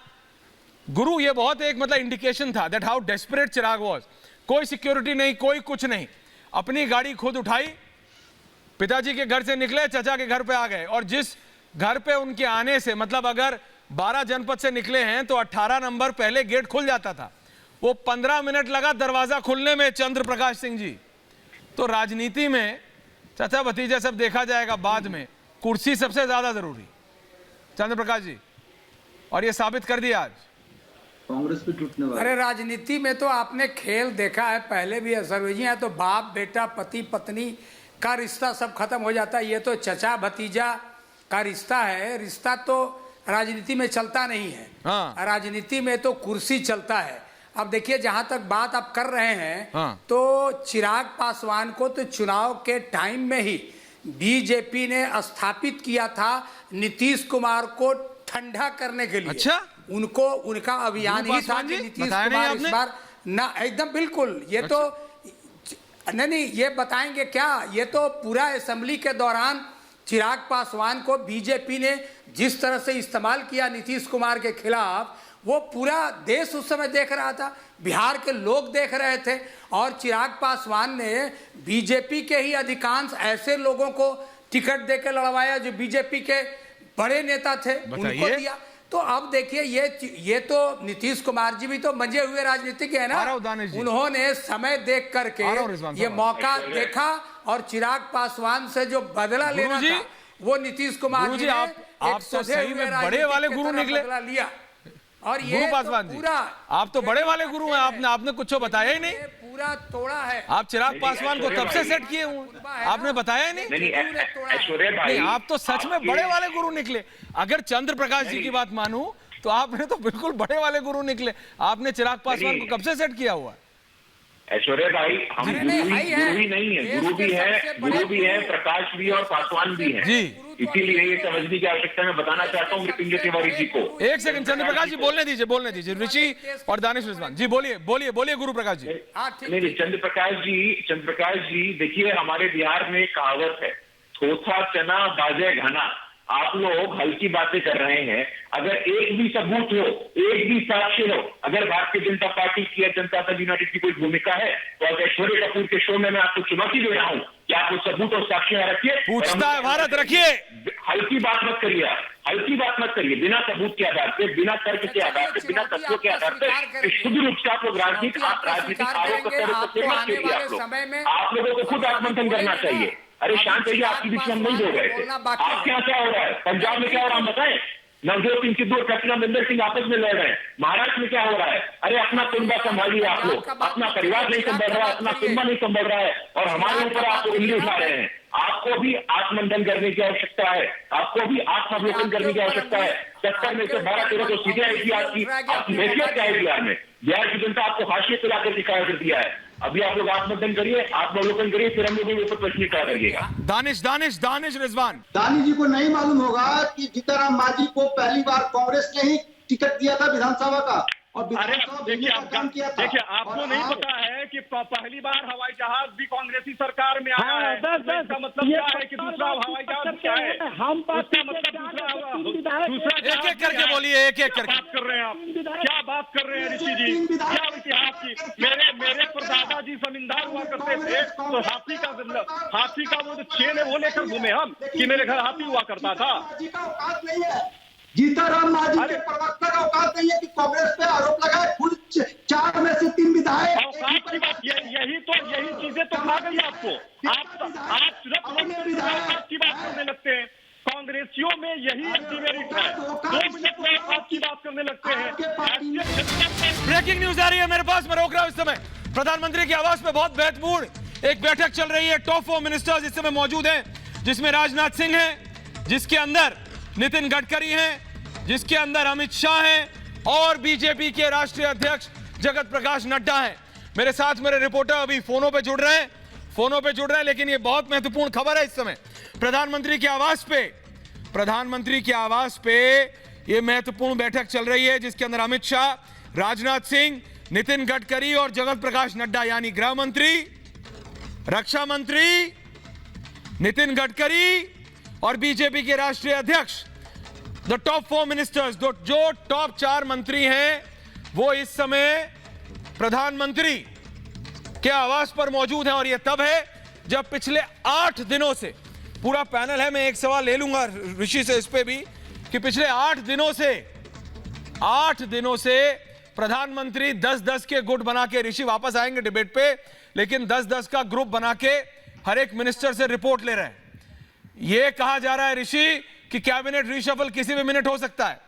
गुरु, ये बहुत एक मतलब इंडिकेशन था that how desperate Chirag was. कोई सिक्योरिटी नहीं, कोई कुछ नहीं, अपनी गाड़ी खुद उठाई, पिताजी के घर से निकले, चचा के घर पे आ गए। और जिस घर पे उनके आने से मतलब अगर 12 जनपद से निकले हैं तो 18 नंबर पहले गेट खुल जाता था, वो 15 मिनट लगा दरवाजा खुलने में चंद्र प्रकाश सिंह जी। तो राजनीति में चाचा भतीजा सब देखा जाएगा बाद में, कुर्सी सबसे ज्यादा जरूरी, चंद्र प्रकाश जी, और ये साबित कर दिया आज कांग्रेस पे टूटने वाला। अरे राजनीति में तो आपने खेल देखा है पहले भी, सर्वेजी है तो बाप बेटा पति पत्नी का रिश्ता सब खत्म हो जाता है। ये तो चचा भतीजा का रिश्ता है, रिश्ता तो राजनीति में चलता नहीं है। हाँ। राजनीति में तो कुर्सी चलता है। अब देखिए जहां तक बात आप कर रहे हैं, हाँ। तो चिराग पासवान को तो चुनाव के टाइम में ही बीजेपी ने स्थापित किया था नीतीश कुमार को ठंडा करने के लिए। अच्छा? उनको उनका अभियान ही था कि नीतीश कुमार इस बार ना, एकदम बिल्कुल। ये अच्छा? तो नहीं, ये बताएंगे क्या, ये तो पूरा असेंबली के दौरान चिराग पासवान को बीजेपी ने जिस तरह से इस्तेमाल किया नीतीश कुमार के खिलाफ, वो पूरा देश उस समय देख रहा था, बिहार के लोग देख रहे थे। और चिराग पासवान ने बीजेपी के ही अधिकांश ऐसे लोगों को टिकट देकर लड़वाया जो बीजेपी के बड़े नेता थे, उनको दिया। तो अब देखिए ये तो नीतीश कुमार जी भी तो मंजे हुए राजनीतिक है ना, उन्होंने समय देख करके ये मौका देखा और चिराग पासवान से जो बदला लेना था वो नीतीश कुमार जी ने आप तो सही में बड़े वाले गुरु निकले लिया। और ये गुरु पासवान जी, आप तो बड़े वाले गुरु हैं, आपने कुछ बताया ही नहीं, पूरा तोड़ा है। आप चिराग पासवान को तब से सेट किए हुए, आपने बताया ही नहीं। आप तो सच में बड़े वाले गुरु निकले। अगर चंद्र प्रकाश जी की बात मानूं तो आपने तो बिल्कुल बड़े वाले गुरु निकले। आपने चिराग पासवान को कब से सेट किया हुआ? ऐश्वर्या भाई, हम गुरु ही नहीं है, गुरु भी है, प्रकाश भी और पासवान भी है जी। इसीलिए ये समझने की आवश्यकता मैं बताना चाहता हूँ मृत्युंजय तिवारी जी को। एक सेकंड चंद्र प्रकाश जी बोलने दीजिए ऋषि और दानिश रिजवान जी, बोलिए गुरु प्रकाश जी। नहीं, चंद्र प्रकाश जी देखिए, हमारे बिहार में एक कहावत है, थोथा चना बाजे घना। आप लोग हल्की बातें कर रहे हैं। अगर एक भी सबूत हो, एक भी साक्ष्य हो, अगर भारतीय जनता पार्टी की या जनता दल यूनाइटेड की कोई भूमिका है तो आज ऐश्वर्या कपूर के शो में मैं आपको चुनौती दे रहा हूं कि आप वो सबूत और साक्ष्य रखिए। पूछता है भारत, रखिए, हल्की बात मत करिए, बिना सबूत के आधार पे, बिना तर्क के आधार पे, बिना तथ्यों के आधार पे शुद्ध रूप से आप लोग राजनीतिक आरोप आप लोगों को खुद आत्मंथन करना चाहिए। अरे शांत रहिए, आपके बीच में हम नहीं बोल रहे थे। आपके यहाँ क्या हो रहा है, पंजाब में क्या हो रहा है हम बताएं? नवजोत सिंह सिद्धू और कैप्टन अमरिंदर सिंह आपस में लड़ रहे हैं। महाराष्ट्र में क्या हो रहा है? अरे अपना कुंबा संभालिए आप लोग, अपना परिवार नहीं संभल रहा है, अपना कुंबा नहीं संभल रहा है और हमारे ऊपर आप उंगली उठा रहे हैं। आपको भी आत्ममंथन करने की आवश्यकता है, आपको भी आत्मावलोकन करने की आवश्यकता है। 70 में से 12-13 को सीधे आई थी आपकी हैसियत क्या है बिहार में? बिहार की जनता आपको हाशिए पे लाकर दिखाया कर दिया है। अभी आप लोग आत्ममंथन करिए, आत्मावलोकन करिए, फिर हम लोग ऊपर प्रश्न क्या करिएगा। दानिश रिजवान, दानिश जी को नहीं मालूम होगा कि जीतनराम मांझी को पहली बार कांग्रेस ने ही टिकट दिया था विधानसभा का और देखिए आपको नहीं पता है कि पहली बार हवाई जहाज भी कांग्रेसी सरकार में आया है। इसका मतलब क्या है कि दूसरा हवाई जहाज क्या है? हम एक एक करके बोलिए, एक एक करके बात कर रहे हैं आप, क्या बात कर रहे हैं ऋषि जी? क्या इतिहास की? मेरे परदादा जी जमींदार हुआ करते थे तो हाथी का वो जो चेन है वो लेकर घूमे हम कि मेरे घर हाथी हुआ करता था। जीतनराम मांझी के प्रवक्ता का औकात नहीं है कि कांग्रेस पे आरोप लगाए। खुद 4 में से 3 विधायक। यही चीजें तो खा गई आपको। आप सिर्फ की बात करने लगते हैं। कांग्रेसियों में यही एंटीमेरिट है, 2 मिनट में आपकी बात करने लगते हैं। ब्रेकिंग न्यूज आ रही है मेरे पास, मैं रोक रहा हूं इस समय। प्रधानमंत्री के आवास में बहुत महत्वपूर्ण एक बैठक चल रही है। टॉप 4 मिनिस्टर्स इस समय मौजूद हैं, जिसमें राजनाथ सिंह है, जिसके अंदर नितिन गडकरी हैं, जिसके अंदर अमित शाह हैं और बीजेपी के राष्ट्रीय अध्यक्ष जगत प्रकाश नड्डा हैं। मेरे साथ मेरे रिपोर्टर अभी फोनों पे जुड़ रहे हैं, लेकिन ये बहुत महत्वपूर्ण खबर है। इस समय प्रधानमंत्री के आवास पे ये महत्वपूर्ण बैठक चल रही है, जिसके अंदर अमित शाह, राजनाथ सिंह, नितिन गडकरी और जगत प्रकाश नड्डा यानी गृह मंत्री, रक्षा मंत्री, नितिन गडकरी और बीजेपी के राष्ट्रीय अध्यक्ष, द टॉप 4 मिनिस्टर्स, जो टॉप 4 मंत्री हैं, वो इस समय प्रधानमंत्री के आवास पर मौजूद हैं। और यह तब है जब पिछले 8 दिनों से, पूरा पैनल है, मैं एक सवाल ले लूंगा ऋषि से इस पे भी, कि पिछले 8 दिनों से प्रधानमंत्री 10-10 के गुट बना के, ऋषि वापस आएंगे डिबेट पे, लेकिन 10-10 का ग्रुप बना के हर एक मिनिस्टर से रिपोर्ट ले रहे हैं। यह कहा जा रहा है ऋषि कि कैबिनेट रिशफल किसी भी मिनट हो सकता है,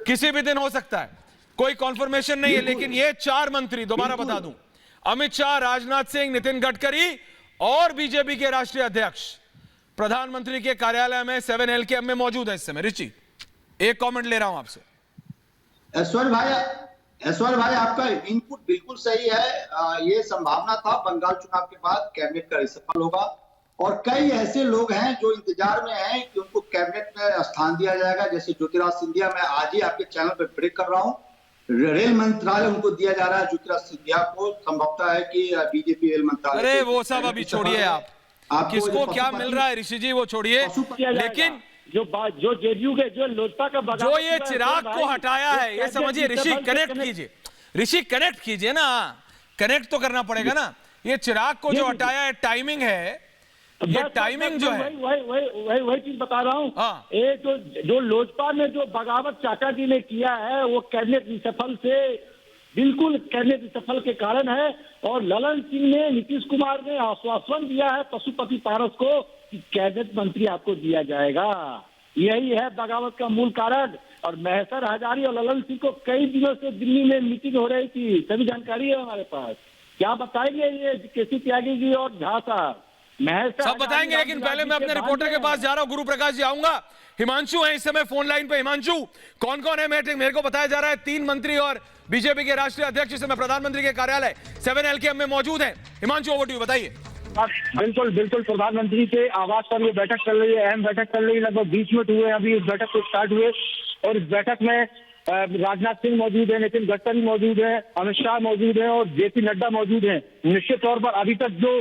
किसी भी दिन हो सकता है, कोई कॉन्फर्मेशन नहीं है। लेकिन ये 4 मंत्री, दोबारा बता दूं, अमित शाह, राजनाथ सिंह, नितिन गडकरी और बीजेपी के राष्ट्रीय अध्यक्ष प्रधानमंत्री के कार्यालय में 7LKM में मौजूद है इस समय। ऋषि, एक कमेंट ले रहा हूं आपसे। ऐश्वर्य भाई, आपका इनपुट बिल्कुल सही है। ये संभावना था बंगाल चुनाव के बाद कैबिनेट का रिशफल होगा, और कई ऐसे लोग हैं जो इंतजार में हैं कि उनको कैबिनेट में स्थान दिया जाएगा, जैसे ज्योतिराज सिंधिया। मैं आज ही आपके चैनल पर ब्रेक कर रहा हूं, रेल मंत्रालय उनको दिया जा रहा है ज्योतिराज सिंधिया को। संभवतः है कि बीजेपी रेल मंत्रालय। अरे वो सब अभी छोड़िए, आप किसको क्या मिल रहा है ऋषि जी, वो छोड़िए। लेकिन जो जेडीयू के, जो लोजपा का, जो ये चिराग को हटाया है, ये समझिए ऋषि, कनेक्ट कीजिए ऋषि, कनेक्ट कीजिए ना, कनेक्ट तो करना पड़ेगा ना। ये चिराग को जो हटाया है, टाइमिंग है, ये टाइमिंग जो है, वही चीज बता रहा हूँ। ये जो लोजपा में जो बगावत चाचा जी ने किया है, वो कैबिनेट रिशफल से, बिल्कुल कैबिनेट रिशफल के कारण है। और ललन सिंह ने, नीतीश कुमार ने आश्वासन दिया है पशुपति पारस को कि कैबिनेट मंत्री आपको दिया जाएगा। यही है बगावत का मूल कारण। और महेश्वर हजारी और ललन सिंह को कई दिनों से दिल्ली में मीटिंग हो रही थी, सभी जानकारी है हमारे पास। क्या बताएंगे ये केसी त्यागी जी और झा साहब? सब बताएंगे, लेकिन पहले मैं अपने रिपोर्टर के पास जा रहा हूं, गुरु प्रकाश जी। आऊंगा। हिमांशु है इस समय फोन लाइन पे। हिमांशु, कौन कौन है? मेरे को बताया जा रहा है 3 मंत्री और बीजेपी के राष्ट्रीय अध्यक्ष इस समय प्रधानमंत्री के कार्यालय 7LKM में मौजूद हैं। हिमांशु, ओवर टू यू, बताइए। बिल्कुल प्रधानमंत्री के आवास पर ये बैठक चल रही है, अहम बैठक चल रही है। लगभग 20 मिनट हुए अभी इस बैठक को स्टार्ट हुए, और इस बैठक में राजनाथ सिंह मौजूद है, नितिन गडकरी मौजूद है, अमित शाह मौजूद है और जेपी नड्डा मौजूद हैं। निश्चित तौर पर अभी तक जो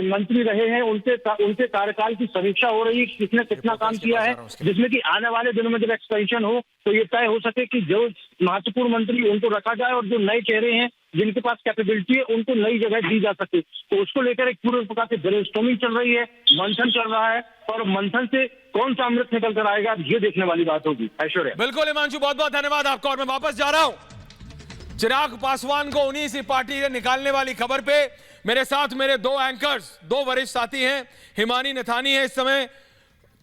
मंत्री रहे हैं उनके कार्यकाल की समीक्षा हो रही है, किसने कितना काम किया है, जिसमें कि आने वाले दिनों में जब एक्सटेंशन हो तो ये तय हो सके कि जो महत्वपूर्ण मंत्री उनको रखा जाए, और जो नए चेहरे हैं जिनके पास कैपेबिलिटी है उनको नई जगह दी जा सके। तो उसको लेकर एक पूरे प्रकार से ब्रेनस्टॉर्मिंग चल रही है, मंथन चल रहा है, और मंथन से कौन सा अमृत निकल कर आएगा ये देखने वाली बात होगी। ऐश्वर्या, बिल्कुल हिमांशु, बहुत बहुत धन्यवाद आपका। और मैं वापस जा रहा हूं चिराग पासवान को उन्हीं सी पार्टी से निकालने वाली खबर पे। मेरे साथ मेरे 2 एंकर्स, 2 वरिष्ठ साथी हैं। हिमानी नथानी है इस समय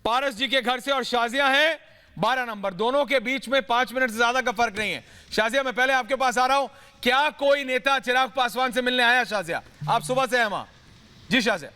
पारस जी के घर से, और शाजिया है 12 नंबर। दोनों के बीच में 5 मिनट से ज्यादा का फर्क नहीं है। शाजिया, मैं पहले आपके पास आ रहा हूं। क्या कोई नेता चिराग पासवान से मिलने आया? शाजिया, आप सुबह से हैं वहां? जी शाजिया।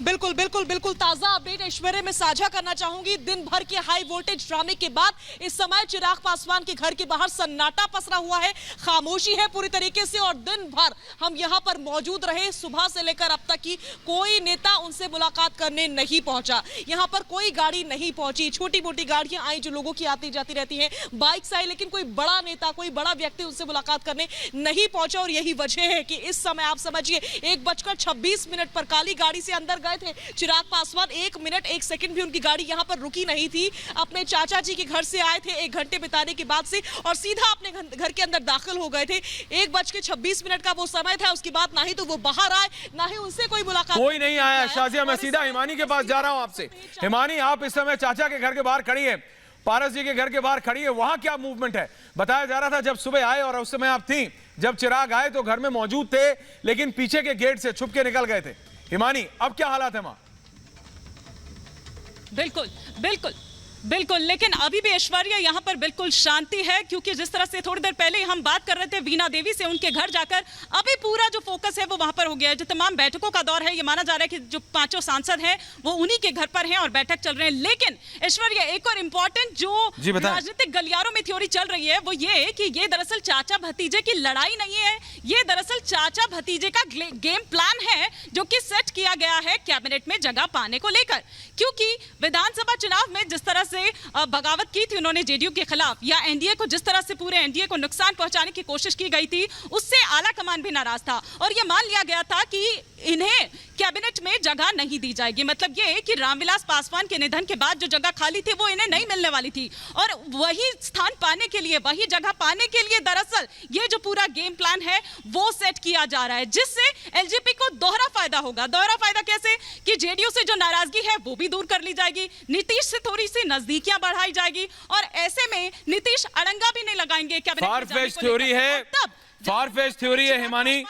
बिल्कुल बिल्कुल बिल्कुल ताजा अपडेट ऐश्वर्या में साझा करना चाहूंगी। दिन भर के हाई वोल्टेज ड्रामे के बाद इस समय चिराग पासवान के घर के बाहर सन्नाटा पसरा हुआ है, खामोशी है पूरी तरीके से। और दिन भर हम यहां पर मौजूद रहे, सुबह से लेकर अब तक की कोई नेता उनसे मुलाकात करने नहीं पहुंचा। यहां पर कोई गाड़ी नहीं पहुंची, छोटी मोटी गाड़ियां आई जो लोगों की आती जाती रहती हैं, बाइक्स आई, लेकिन कोई बड़ा नेता, कोई बड़ा व्यक्ति उनसे मुलाकात करने नहीं पहुंचा। और यही वजह है कि इस समय आप समझिए 1:26 पर काली गाड़ी से अंदर थे चिराग पासवान। 1 मिनट 1 सेकंड भी उनकी गाड़ी यहां पर रुकी नहीं थी। अपने चाचा जी के घर से आए थे 1 घंटे बिताने के बाद से, और सीधा अपने घर के अंदर दाखिल हो गए थे। 1:26 का वो समय था। उसके बाद ना ही तो वो बाहर आए, ना ही उनसे कोई मुलाकात, कोई नहीं आया। शाजिया, मैं सीधा हिमानी के पास जा रहा हूं आपसे। हिमानी, आप इस समय चाचा के घर के बाहर खड़ी है, पारस जी के घर के बाहर खड़ी है, वहां क्या मूवमेंट है? बताया जा रहा था जब सुबह आए और उस समय आप थी, जब चिराग आए तो घर में मौजूद थे, लेकिन पीछे के गेट से छुप के निकल गए थे। हिमानी, अब क्या हालात है वहां? बिल्कुल बिल्कुल बिल्कुल, लेकिन अभी भी ऐश्वर्या यहाँ पर बिल्कुल शांति है, क्योंकि जिस तरह से थोड़ी देर पहले हम बात कर रहे थे वीणा देवी से, उनके घर जाकर अभी पूरा जो फोकस है वो वहां पर हो गया है। जो तमाम बैठकों का दौर है, ये माना जा रहा है कि जो 5 सांसद हैं वो उन्हीं के घर पर हैं और बैठक चल रहे हैं। लेकिन ऐश्वर्या, एक और इम्पोर्टेंट जो राजनीतिक गलियारों में थ्योरी चल रही है वो ये कि ये दरअसल चाचा भतीजे की लड़ाई नहीं है, ये दरअसल चाचा भतीजे का गेम प्लान है जो कि सेट किया गया है कैबिनेट में जगह पाने को लेकर। क्योंकि विधानसभा चुनाव में जिस तरह से बगावत की थी उन्होंने जेडीयू के खिलाफ, या एनडीए को जिस तरह से पूरे एनडीए को नुकसान पहुंचाने की कोशिश की गई थी, उससे आला कमान भी नाराज था और यह मान लिया गया था कि इन्हें कैबिनेट में जगह नहीं दी जाएगी। मतलब ये कि रामविलास पासवान के निधन के बाद जो जगह खाली थी वो इन्हें नहीं मिलने वाली थी और वही स्थान पाने के लिए, वही जगह पाने के लिए दरअसल ये जो पूरा गेम प्लान है वो सेट किया जा रहा है, जिससे एलजेपी को दोहरा फायदा होगा। दोहरा फायदा कैसे कि जेडीयू से जो नाराजगी है वो भी दूर कर ली जाएगी, नीतीश से थोड़ी सी नजदीकियां बढ़ाई जाएगी और ऐसे में नीतीश अड़ंगा भी नहीं लगाएंगे फारफेच थ्योरी है, फारफेच थ्योरी है हिमानी,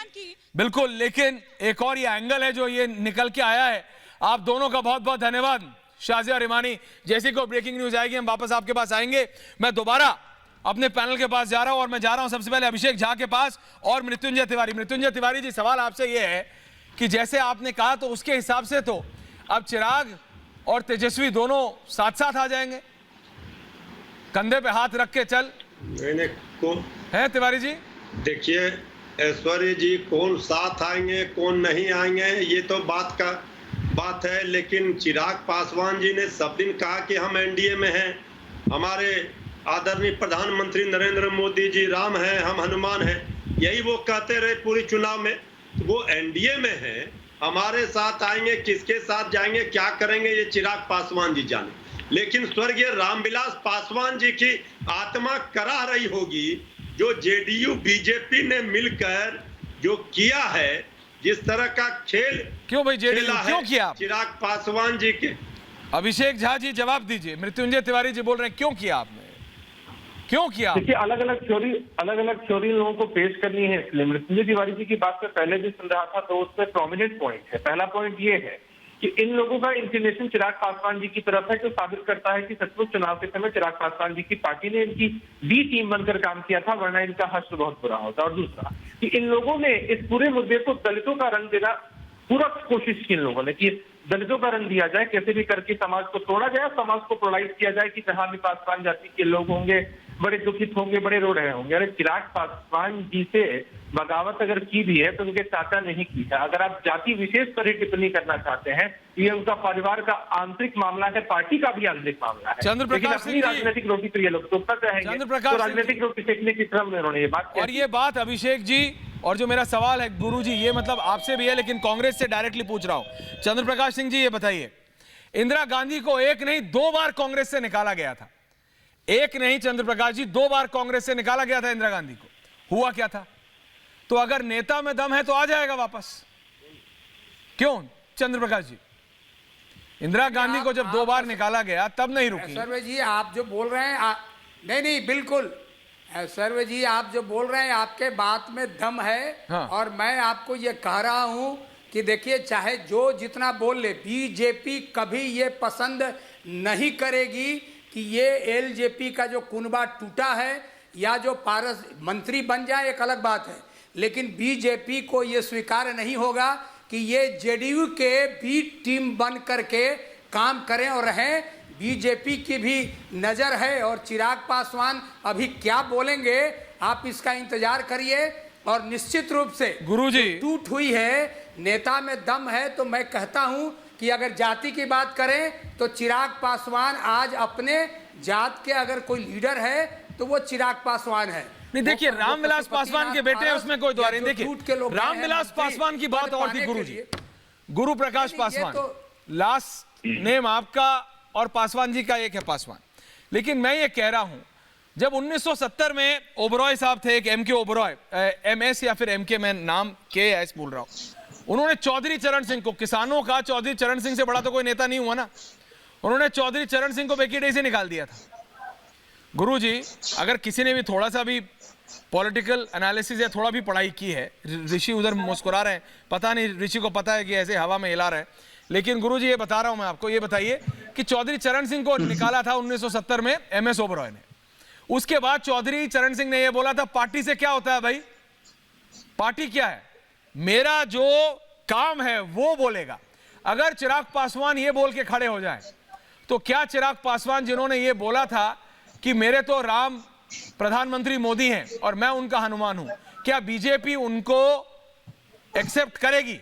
बिल्कुल। लेकिन एक और ये एंगल है जो ये निकल के आया है। आप दोनों का बहुत बहुत धन्यवाद शाजिया और हिमानी। जैसे कोई ब्रेकिंग न्यूज आएगी हम वापस आपके पास आएंगे। मैं दोबारा अपने पैनल के पास जा रहा हूं और मैं जा रहा हूं सबसे पहले अभिषेक झा के पास और मृत्युंजय तिवारी। मृत्युंजय तिवारी जी, सवाल आपसे ये है कि जैसे आपने कहा तो उसके हिसाब से तो अब चिराग और तेजस्वी दोनों साथ साथ आ जाएंगे, कंधे पे हाथ रख के चल है तिवारी जी? देखिए ऐश्वर्य जी, कौन साथ आएंगे कौन नहीं आएंगे ये तो बात है, लेकिन चिराग पासवान जी ने सब दिन कहा कि हम एनडीए में हैं, हमारे आदरणीय प्रधानमंत्री नरेंद्र मोदी जी राम हैं, हम हनुमान हैं, यही वो कहते रहे पूरी चुनाव में। वो एनडीए में हैं, हमारे साथ आएंगे, किसके साथ जाएंगे, क्या करेंगे ये चिराग पासवान जी जाने। लेकिन स्वर्गीय रामविलास पासवान जी की आत्मा कराह रही होगी जो जेडीयू बीजेपी ने मिलकर जो किया है, जिस तरह का खेल क्यों भाई जेडीयू क्यों किया चिराग पासवान जी के। अभिषेक झा जी जवाब दीजिए, मृत्युंजय तिवारी जी बोल रहे हैं क्यों किया आपने, क्यों किया? देखिए अलग अलग थ्योरी लोगों को पेश करनी है, इसलिए मृत्युंजय तिवारी जी की बात में पहले भी सुन रहा था तो उसमें प्रोमिनेंट पॉइंट है। पहला पॉइंट ये है कि इन लोगों का इंक्लिनेशन चिराग पासवान जी की तरफ है, जो साबित करता है कि सचमुच चुनाव के समय चिराग पासवान जी की पार्टी ने इनकी बी टीम बनकर काम किया था, वरना इनका हश्र बहुत बुरा होता। और दूसरा कि इन लोगों ने इस पूरे मुद्दे को दलितों का रंग देना पूरा कोशिश की इन लोगों ने कि दलितों का रंग दिया जाए, कैसे भी करके समाज को तोड़ा जाए, समाज को पोलराइज किया जाए कि जहां भी पासवान जाति के लोग होंगे बड़े दुखित होंगे, बड़े रो रहे होंगे। अरे चिराग पासवान जी से बगावत अगर की भी है तो उनके चाचा नहीं की है। अगर आप जाति विशेष पर ही टिप्पणी करना चाहते हैं, ये उनका परिवार का आंतरिक मामला है, पार्टी का भी आंतरिक मामला है, लेकिन अपनी राजनीतिक रोटी पर ये लोग तोड़ता चाहेंगे तो राजनीतिक रोटी सेकने की क्रम में उन्होंने ये बात। और ये बात अभिषेक जी, और जो मेरा सवाल है गुरु जी, ये मतलब आपसे भी है लेकिन कांग्रेस से डायरेक्टली पूछ रहा हूं। चंद्र प्रकाश सिंह जी ये बताइए, इंदिरा गांधी को एक नहीं 2 बार कांग्रेस से निकाला गया था, एक नहीं चंद्र प्रकाश जी 2 बार कांग्रेस से निकाला गया था इंदिरा गांधी को, हुआ क्या था? तो अगर नेता में दम है तो आ जाएगा वापस, क्यों चंद्र प्रकाश जी? इंदिरा गांधी को जब 2 बार निकाला गया तब नहीं रुकी। सर्वे जी आप जो बोल रहे हैं नहीं बिल्कुल सर्वे जी आप जो बोल रहे हैं आपके बात में दम है। हाँ। और मैं आपको ये कह रहा हूं कि देखिए चाहे जो जितना बोल ले, बीजेपी कभी ये पसंद नहीं करेगी कि ये एलजेपी का जो कुनबा टूटा है या जो पारस मंत्री बन जाए एक अलग बात है, लेकिन बीजेपी को ये स्वीकार नहीं होगा कि ये जेडीयू के बी टीम बन करके काम करें और रहें। बीजेपी की भी नजर है और चिराग पासवान अभी क्या बोलेंगे आप इसका इंतजार करिए। और निश्चित रूप से गुरुजी टूट हुई है, नेता में दम है, तो मैं कहता हूं कि अगर जाति की बात करें तो चिराग पासवान आज अपने जात के अगर कोई लीडर है तो वो चिराग पासवान है। नहीं देखिए रामविलास पासवान के बेटे हैं, उसमें कोई द्वार नहीं। देखिए रामविलास पासवान की बात और थी गुरुजी, गुरु प्रकाश पासवान लास्ट नेम आपका और पासवान जी का एक है पासवान। लेकिन मैं ये कह रहा हूं जब 1970 में ओबरॉय साहब थे, एक एमके ओबरॉय, एमएस या फिर एमके, मैं नाम के एस बोल रहा हूं, उन्होंने चौधरी चरण सिंह को, किसानों का चौधरी चरण सिंह से बड़ा तो कोई नेता नहीं हुआ ना, उन्होंने चौधरी चरण सिंह को वेकेट से निकाल दिया था। गुरुजी अगर किसी ने भी थोड़ा सा भी पॉलिटिकल एनालिसिस या थोड़ा भी पढ़ाई की है, ऋषि उधर मुस्कुरा रहे हैं, पता नहीं ऋषि को पता है कि ऐसे हवा में हिला रहे हैं, लेकिन गुरुजी ये बता रहा हूं मैं आपको, ये बताइए कि चौधरी चरण सिंह को निकाला था 1970 में एमएस ओबरॉय ने। उसके बाद चौधरी चरण सिंह ने यह बोला था पार्टी से क्या होता है भाई, पार्टी क्या है, मेरा जो काम है वो बोलेगा। अगर चिराग पासवान ये बोल के खड़े हो जाए तो क्या चिराग पासवान जिन्होंने ये बोला था कि मेरे तो राम प्रधानमंत्री मोदी हैं और मैं उनका हनुमान हूं, क्या बीजेपी उनको एक्सेप्ट करेगी?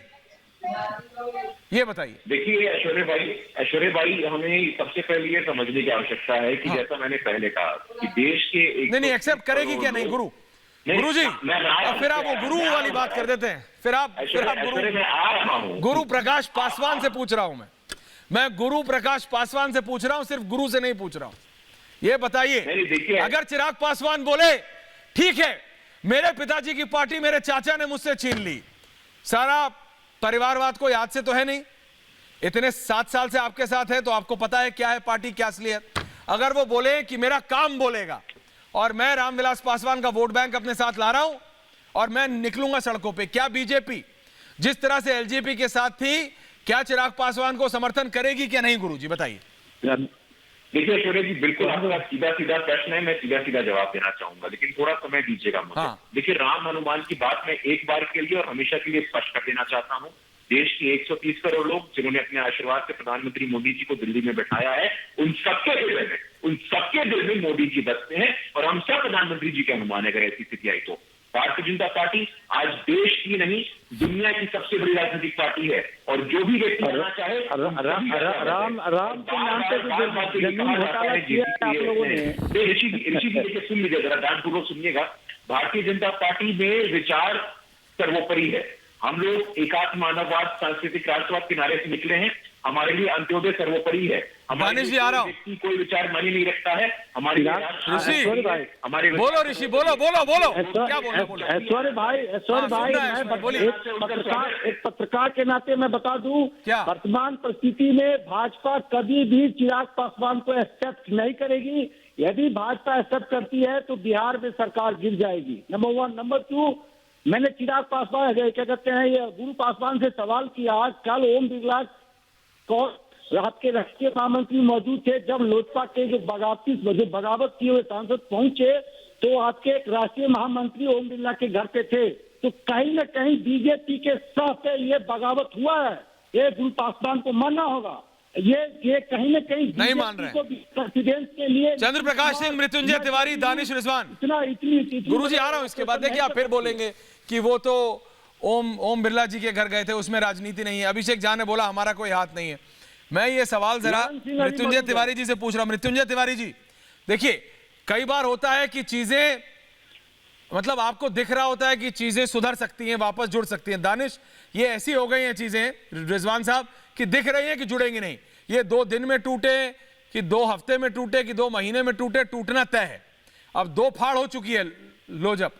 ये बताइए। देखिए ऐश्वर्य भाई हमें सबसे पहले ये समझने की आवश्यकता है कि जैसा मैंने पहले कहा कि देश के नहीं एक्सेप्ट करेगी क्या नहीं गुरु जी, फिर आप वो गुरु वाली बात कर देते हैं, फिर आप गुरु प्रकाश पासवान से पूछ रहा हूं मैं गुरु प्रकाश पासवान से पूछ रहा हूं, सिर्फ गुरु से नहीं पूछ रहा हूं। ये बताइए, अगर चिराग पासवान बोले ठीक है मेरे पिताजी की पार्टी मेरे चाचा ने मुझसे छीन ली, सारा परिवारवाद को याद से तो है नहीं, इतने 7 साल से आपके साथ है तो आपको पता है क्या है पार्टी क्या असलियत। अगर वो बोले कि मेरा काम बोलेगा और मैं रामविलास पासवान का वोट बैंक अपने साथ ला रहा हूं और मैं निकलूंगा सड़कों पे, क्या बीजेपी जिस तरह से एलजेपी के साथ थी क्या चिराग पासवान को समर्थन करेगी क्या नहीं? गुरु जी बताइए। देखिए ऐश्वर्य जी, बिल्कुल आपका सीधा प्रश्न है, मैं सीधा जवाब देना चाहूंगा, लेकिन थोड़ा समय दीजिएगा मुझे। देखिए राम हनुमान की बात मैं एक बार के लिए और हमेशा के लिए स्पष्ट कर देना चाहता हूं। देश के 130 करोड़ लोग जिन्होंने अपने आशीर्वाद से प्रधानमंत्री मोदी जी को दिल्ली में बैठाया है, उन सबके दिल में मोदी जी बसते हैं और हम सब प्रधानमंत्री जी के हनुमान है। अगर ऐसी स्थिति आई तो भारतीय जनता पार्टी आज देश की नहीं दुनिया की सबसे बड़ी राजनीतिक पार्टी है और जो भी व्यक्ति करना चाहे राम के नाम पे जमीन घोटाला किया आप लोगों ने। ऋषि जी देखिए सुन लीजिए जरा, ध्यानपूर्वक सुनिएगा। भारतीय जनता पार्टी में विचार सर्वोपरि है। हम लोग एकात्म मानववाद सांस्कृतिक राष्ट्रवाद के नारे से निकले हैं। हमारे लिए अंत्योदय सर्वोपरि है। हमारे लिए व्यक्ति कोई विचार मानी नहीं रखता है। हमारे हमारे बोलो ऋषि बोलो क्या बोलो ऐश्वर्य भाई एक पत्रकार के नाते मैं बता दूं, वर्तमान परिस्थिति में भाजपा कभी भी चिराग पासवान को एक्सेप्ट नहीं करेगी। यदि भाजपा एक्सेप्ट करती है तो बिहार में सरकार गिर जाएगी, नंबर 1। नंबर 2, मैंने चिराग पासवान क्या कहते हैं ये गुरु पासवान से सवाल किया। आज कल ओम बिरला आपके राष्ट्रीय महामंत्री मौजूद थे, जब लोजपा के जो बगावत किए हुए सांसद पहुंचे तो आपके एक राष्ट्रीय महामंत्री ओम बिरला के घर पे थे। तो कहीं न कहीं बीजेपी के सह पे ये बगावत हुआ है, ये गुरु पासवान को मानना होगा। ये कहीं न कहीं नहीं मान रहे प्रेसिडेंट के लिए चंद्र प्रकाश सिंह, मृत्युंजय तिवारी, दानिश रिजवान। गुरु जी आ रहा हूं, इसके बाद देखिए आप फिर बोलेंगे कि वो तो ओम बिरला जी के घर गए थे, उसमें राजनीति नहीं है। अभिषेक झा ने बोला हमारा कोई हाथ नहीं है। मैं ये सवाल जरा मृत्युंजय तिवारी जी से पूछ रहा हूं। मृत्युंजय तिवारी जी देखिए, कई बार होता है कि चीजें मतलब आपको दिख रहा होता है कि चीजें सुधर सकती हैं, वापस जुड़ सकती हैं। दानिश, ये ऐसी हो गई हैं चीजें रिजवान साहब कि दिख रही है कि जुड़ेंगी नहीं। ये 2 दिन में टूटे कि 2 हफ्ते में टूटे कि 2 महीने में टूटे, टूटना तय है। अब 2 फाड़ हो चुकी है लोजप।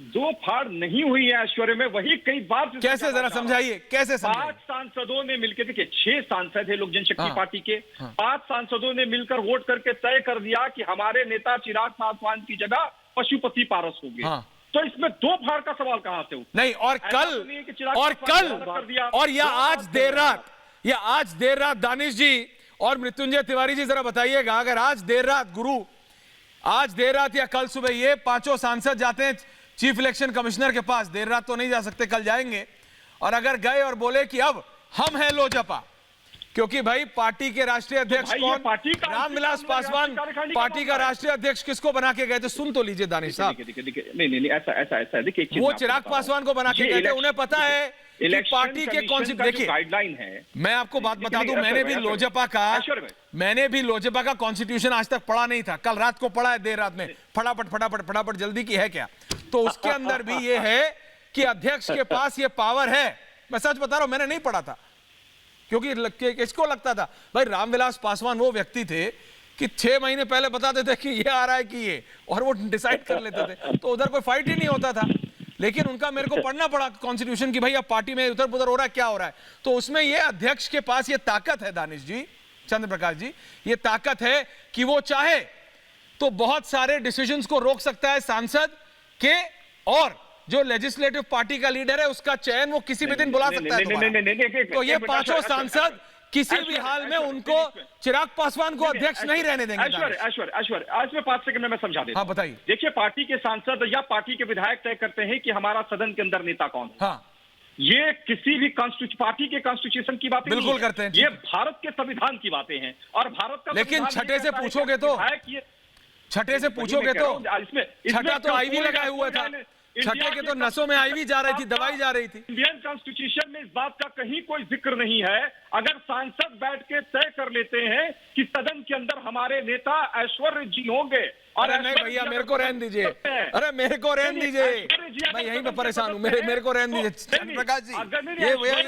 2 फाड़ नहीं हुई है ऐश्वर्य में, वही कई बार कैसे जरा समझाइए, कैसे 5 सांसदों ने मिलकर, देखिए 6 सांसद है लोक जनशक्ति पार्टी के, 5 सांसदों ने मिलकर वोट करके तय कर दिया कि हमारे नेता चिराग पासवान की जगह पशुपति पारस होंगे। तो इसमें 2 फाड़ का सवाल कहां से उठा? नहीं, और आज देर रात दानिश जी और मृत्युंजय तिवारी जी जरा बताइएगा, अगर आज देर रात गुरु आज देर रात या कल सुबह ये 5 सांसद जाते हैं चीफ इलेक्शन कमिश्नर के पास, देर रात तो नहीं जा सकते, कल जाएंगे, और अगर गए और बोले कि अब हम हैं लोजपा, क्योंकि भाई पार्टी के राष्ट्रीय अध्यक्ष कौन? रामविलास पासवान पार्टी का राष्ट्रीय अध्यक्ष किसको बना के गए थे? सुन तो लीजिए दानिश साहब। नहीं ऐसा देखिए, वो चिराग पासवान को बना के गए थे। उन्हें पता है कि पार्टी के देखिए गाइडलाइन है। मैं आपको बात बता दूं, मैंने भी लोजपा का कॉन्स्टिट्यूशन आज तक पढ़ा नहीं था, कल रात को पढ़ा है देर रात में, फटाफट जल्दी की है क्या? तो उसके अंदर भी ये है कि अध्यक्ष के पास ये पावर है। मैं सच बता रहा हूं, मैंने नहीं पढ़ा था, क्योंकि किसको लगता था भाई रामविलास पासवान वो व्यक्ति थे कि 6 महीने पहले बताते थे कि ये आ रहा है कि ये, और वो डिसाइड कर लेते थे, तो उधर कोई फाइट ही नहीं होता था। लेकिन उनका मेरे को पढ़ना पड़ा कॉन्स्टिट्यूशन की, भाई अब पार्टी में उधर पुधर हो रहा है, क्या हो रहा है। तो उसमें ये अध्यक्ष के पास ये ताकत है दानिश जी, चंद्र प्रकाश जी, ये ताकत है कि वो चाहे तो बहुत सारे डिसीजंस को रोक सकता है सांसद के, और जो लेजिस्लेटिव पार्टी का लीडर है उसका चयन वो किसी भी दिन बुला सकता है। तो ये 5 सांसद किसी भी हाल में उनको चिराग पासवान को अध्यक्ष नहीं रहने देंगे। ऐश्वर्य आज में 5 सेकंड में मैं समझा देता हूं। हाँ बताइए। देखिए, पार्टी के सांसद या पार्टी के विधायक तय करते हैं कि हमारा सदन के अंदर नेता कौन है। ये किसी भी पार्टी के कॉन्स्टिट्यूशन की बातें बिल्कुल करते हैं, ये भारत के संविधान की बातें हैं, और भारत का लेकिन छठे से पूछोगे तो, छठे से पूछोगे तो छठा तो आईवी लगाए हुआ था, छठे के तो नसों में आईवी जा रही थी, दवाई जा रही थी। इंडियन कॉन्स्टिट्यूशन में इस बात का कहीं कोई जिक्र नहीं है। अगर सांसद बैठ के तय कर लेते हैं कि सदन के अंदर हमारे नेता ऐश्वर्य जी होंगे, और अरे नहीं भैया, मेरे को रहने दीजिए, अरे मेरे को रहने दीजिए, मैं यहीं पे परेशान हूँ, मेरे को रहने दीजिए। चंद्र प्रकाश जी,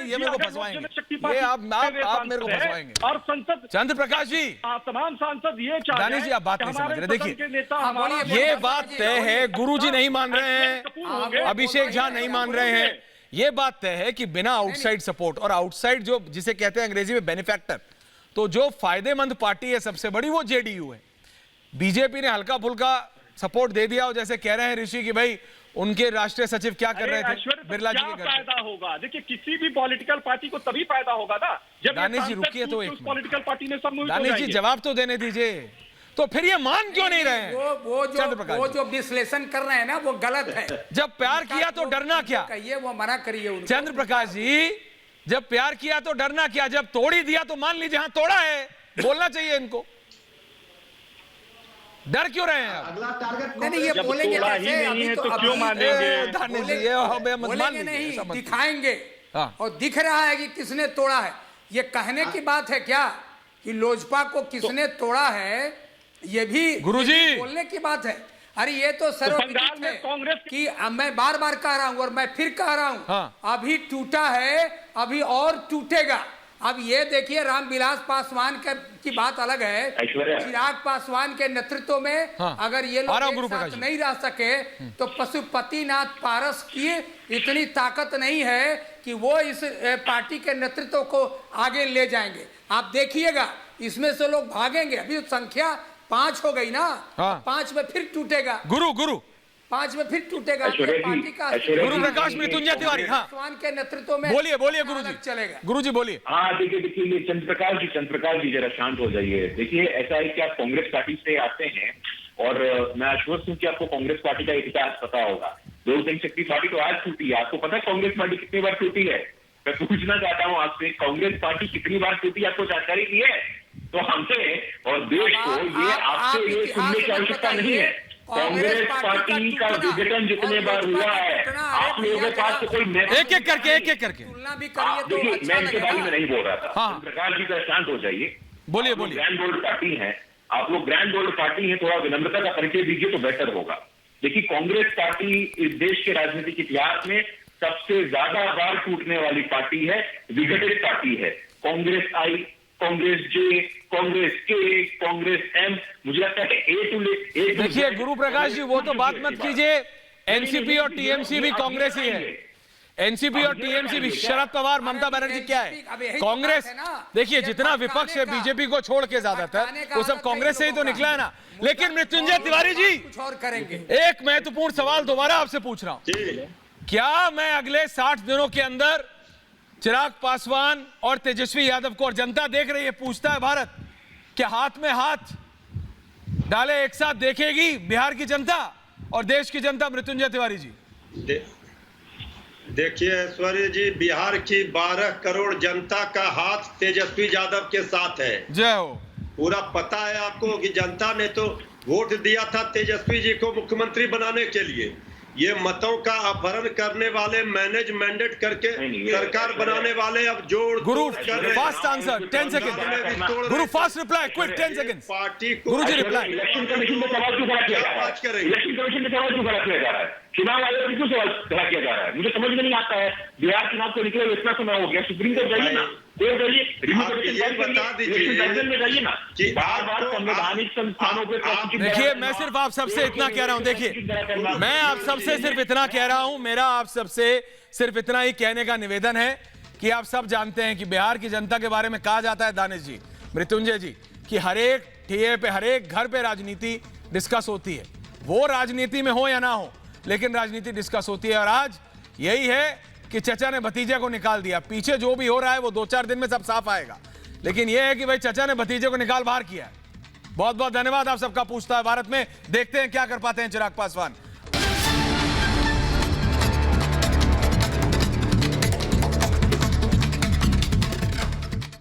ये मेरे को फंसवाएंगे, ये आप मेरे को फंसवाएंगे। और संसद, चंद्र प्रकाश जी, तमाम सांसद ये चाहते हैं। दानिश जी, आप बात नहीं समझ रहे। देखिए, ये बात तय है, गुरुजी नहीं मान रहे हैं, अभिषेक झा नहीं मान रहे हैं, ये बात तय है कि बिना आउटसाइड सपोर्ट, और आउटसाइड जो जिसे कहते हैं अंग्रेजी में बेनिफैक्टर, तो जो फायदेमंद पार्टी है सबसे बड़ी वो जेडीयू है। बीजेपी ने हल्का फुल्का सपोर्ट दे दिया, और जैसे कह रहे हैं ऋषि कि भाई उनके राष्ट्रीय सचिव क्या कर रहे थे बिरला जी के घर। फायदा होगा, देखिए किसी भी पॉलिटिकल पार्टी को तभी फायदा होगा ना जब दानिश जी रुकिए तो एक पॉलिटिकल पार्टी में सम्मिलित हो दानिश जी जाएंगे। जवाब तो देने दीजिए। तो फिर ये मान क्यों नहीं रहे हैं? वो जो विश्लेषण कर रहे हैं ना वो गलत है। जब प्यार किया तो डरना क्या? कहिए वो मना करिए। चंद्र प्रकाश जी, जब प्यार किया तो डरना क्या? जब तोड़ ही दिया तो मान लीजिए हाँ तोड़ा है, बोलना चाहिए इनको। डर क्यों रहे हैं? अगला टारगेट नहीं, ये बोलेंगे कैसे? तो क्यों मानेंगे? बोलेंगे नहीं, दिखाएंगे। और दिख रहा है कि किसने तोड़ा है। ये कहने की बात है क्या कि लोजपा को किसने तोड़ा है? ये भी गुरुजी बोलने की बात है। अरे ये तो सर्वविदित है कांग्रेस कि मैं बार बार कह रहा हूं और मैं फिर कह रहा हूं, अभी टूटा है, अभी और टूटेगा। अब ये देखिए, रामविलास पासवान की बात अलग है। चिराग पासवान के नेतृत्व में अगर ये लोग एक साथ नहीं रह सके तो पशुपतिनाथ पारस की इतनी ताकत नहीं है कि वो इस पार्टी के नेतृत्व को आगे ले जाएंगे। आप देखिएगा, इसमें से लोग भागेंगे। अभी संख्या 5 हो गई ना, 5 में फिर टूटेगा। गुरु 5 में फिर टूटेगा पार्टी का। गुरु प्रकाश मृत्युंजय तिवारी, पासवान के नेतृत्व में बोलिए गुरुजी, चलेगा। गुरुजी बोलिए। हाँ देखिए ये चंद्र प्रकाश जी जरा शांत हो जाइए। देखिए ऐसा है कि आप कांग्रेस पार्टी से आते हैं, और मैं आश्वस्त हूँ कि आपको कांग्रेस पार्टी का इतिहास पता होगा। लोक जनशक्ति पार्टी तो आज टूटी है, आपको पता है कांग्रेस पार्टी कितनी बार टूटी है? मैं पूछना चाहता हूँ आपसे, कांग्रेस पार्टी कितनी बार टूटी, आपको जानकारी दी है? तो हमसे और देश को ये आपसे ये सुनने की आवश्यकता नहीं है। कांग्रेस पार्टी का विघटन जितने बार हुआ है, आप लोगों के पास तो कोई एक एक करके देखिए, मैं इनके बारे में नहीं बोल रहा था। प्रकाश जी का शांत हो जाइए, बोलिए। ग्रैंड ओल्ड पार्टी है, आप लोग ग्रैंड ओल्ड पार्टी है, थोड़ा विनम्रता का परिचय दीजिए तो बेहतर होगा। देखिए कांग्रेस पार्टी इस देश के राजनीतिक इतिहास में सबसे ज्यादा बार टूटने वाली पार्टी है, विघटित पार्टी है। कांग्रेस आई, कांग्रेस जे, कांग्रेस के, कांग्रेस एम, मुझे लगता है ए। देखिए गुरु प्रकाश जी, वो तो बात मत कीजिए। एनसीपी और टीएमसी भी कांग्रेस ही है। एनसीपी और टीएमसी भी, शरद पवार, ममता बनर्जी क्या है? कांग्रेस। देखिए जितना विपक्ष है बीजेपी को छोड़ के ज्यादातर, वो सब कांग्रेस से ही तो निकला है ना। लेकिन मृत्युंजय तिवारी जी, कुछ और करेंगे। एक महत्वपूर्ण सवाल दोबारा आपसे पूछ रहा हूं, क्या मैं अगले 60 दिनों के अंदर चिराग पासवान और तेजस्वी यादव को, और जनता देख रही है, पूछता है भारत, क्या हाथ में हाथ डाले एक साथ देखेगी बिहार की जनता और देश की जनता? मृत्युंजय तिवारी जी देखिए ऐश्वर्य जी, बिहार की 12 करोड़ जनता का हाथ तेजस्वी यादव के साथ है। जय हो। पूरा पता है आपको कि जनता ने तो वोट दिया था तेजस्वी जी को मुख्यमंत्री बनाने के लिए। ये मतों का अपहरण करने वाले, मैनेज मैंडेट करके सरकार बनाने वाले अब जोड़ गुरु फास्ट आंसर 10 सेकंड। गुरु fast reply, quick 10 second. Party को गुरु जी रिप्लाई। इलेक्शन कमीशन में सवाल क्यों खड़ा किया जा रहा है? इलेक्शन कमीशन में सवाल क्यों खड़ा किया जा रहा है? चुनाव आयोग में क्यों सवाल खड़ा किया जा रहा है? मुझे समझ में नहीं आता है। बिहार चुनाव को निकले इतना समय हो गया, सुप्रीम कोर्ट जाइए ना, बता दीजिए ना कि बार संवैधानिक संस्थानों पे। देखिए मैं सिर्फ आप सबसे इतना कह रहा हूं, देखिए मैं आप सबसे सिर्फ इतना कह रहा हूं, मेरा आप सबसे सिर्फ इतना ही कहने का निवेदन है कि आप सब जानते हैं कि बिहार की जनता के बारे में कहा जाता है, दानिश जी, मृत्युंजय जी, कि हर एक ठिये पे, हर एक घर पे राजनीति डिस्कस होती है। वो राजनीति में हो या ना हो, लेकिन राजनीति डिस्कस होती है। और आज यही है कि चचा ने भतीजे को निकाल दिया। पीछे जो भी हो रहा है वो 2-4 दिन में सब साफ आएगा, लेकिन यह है कि भाई चचा ने भतीजे को निकाल बाहर किया है। बहुत बहुत धन्यवाद आप सबका। पूछता है भारत में, देखते हैं क्या कर पाते हैं चिराग पासवान।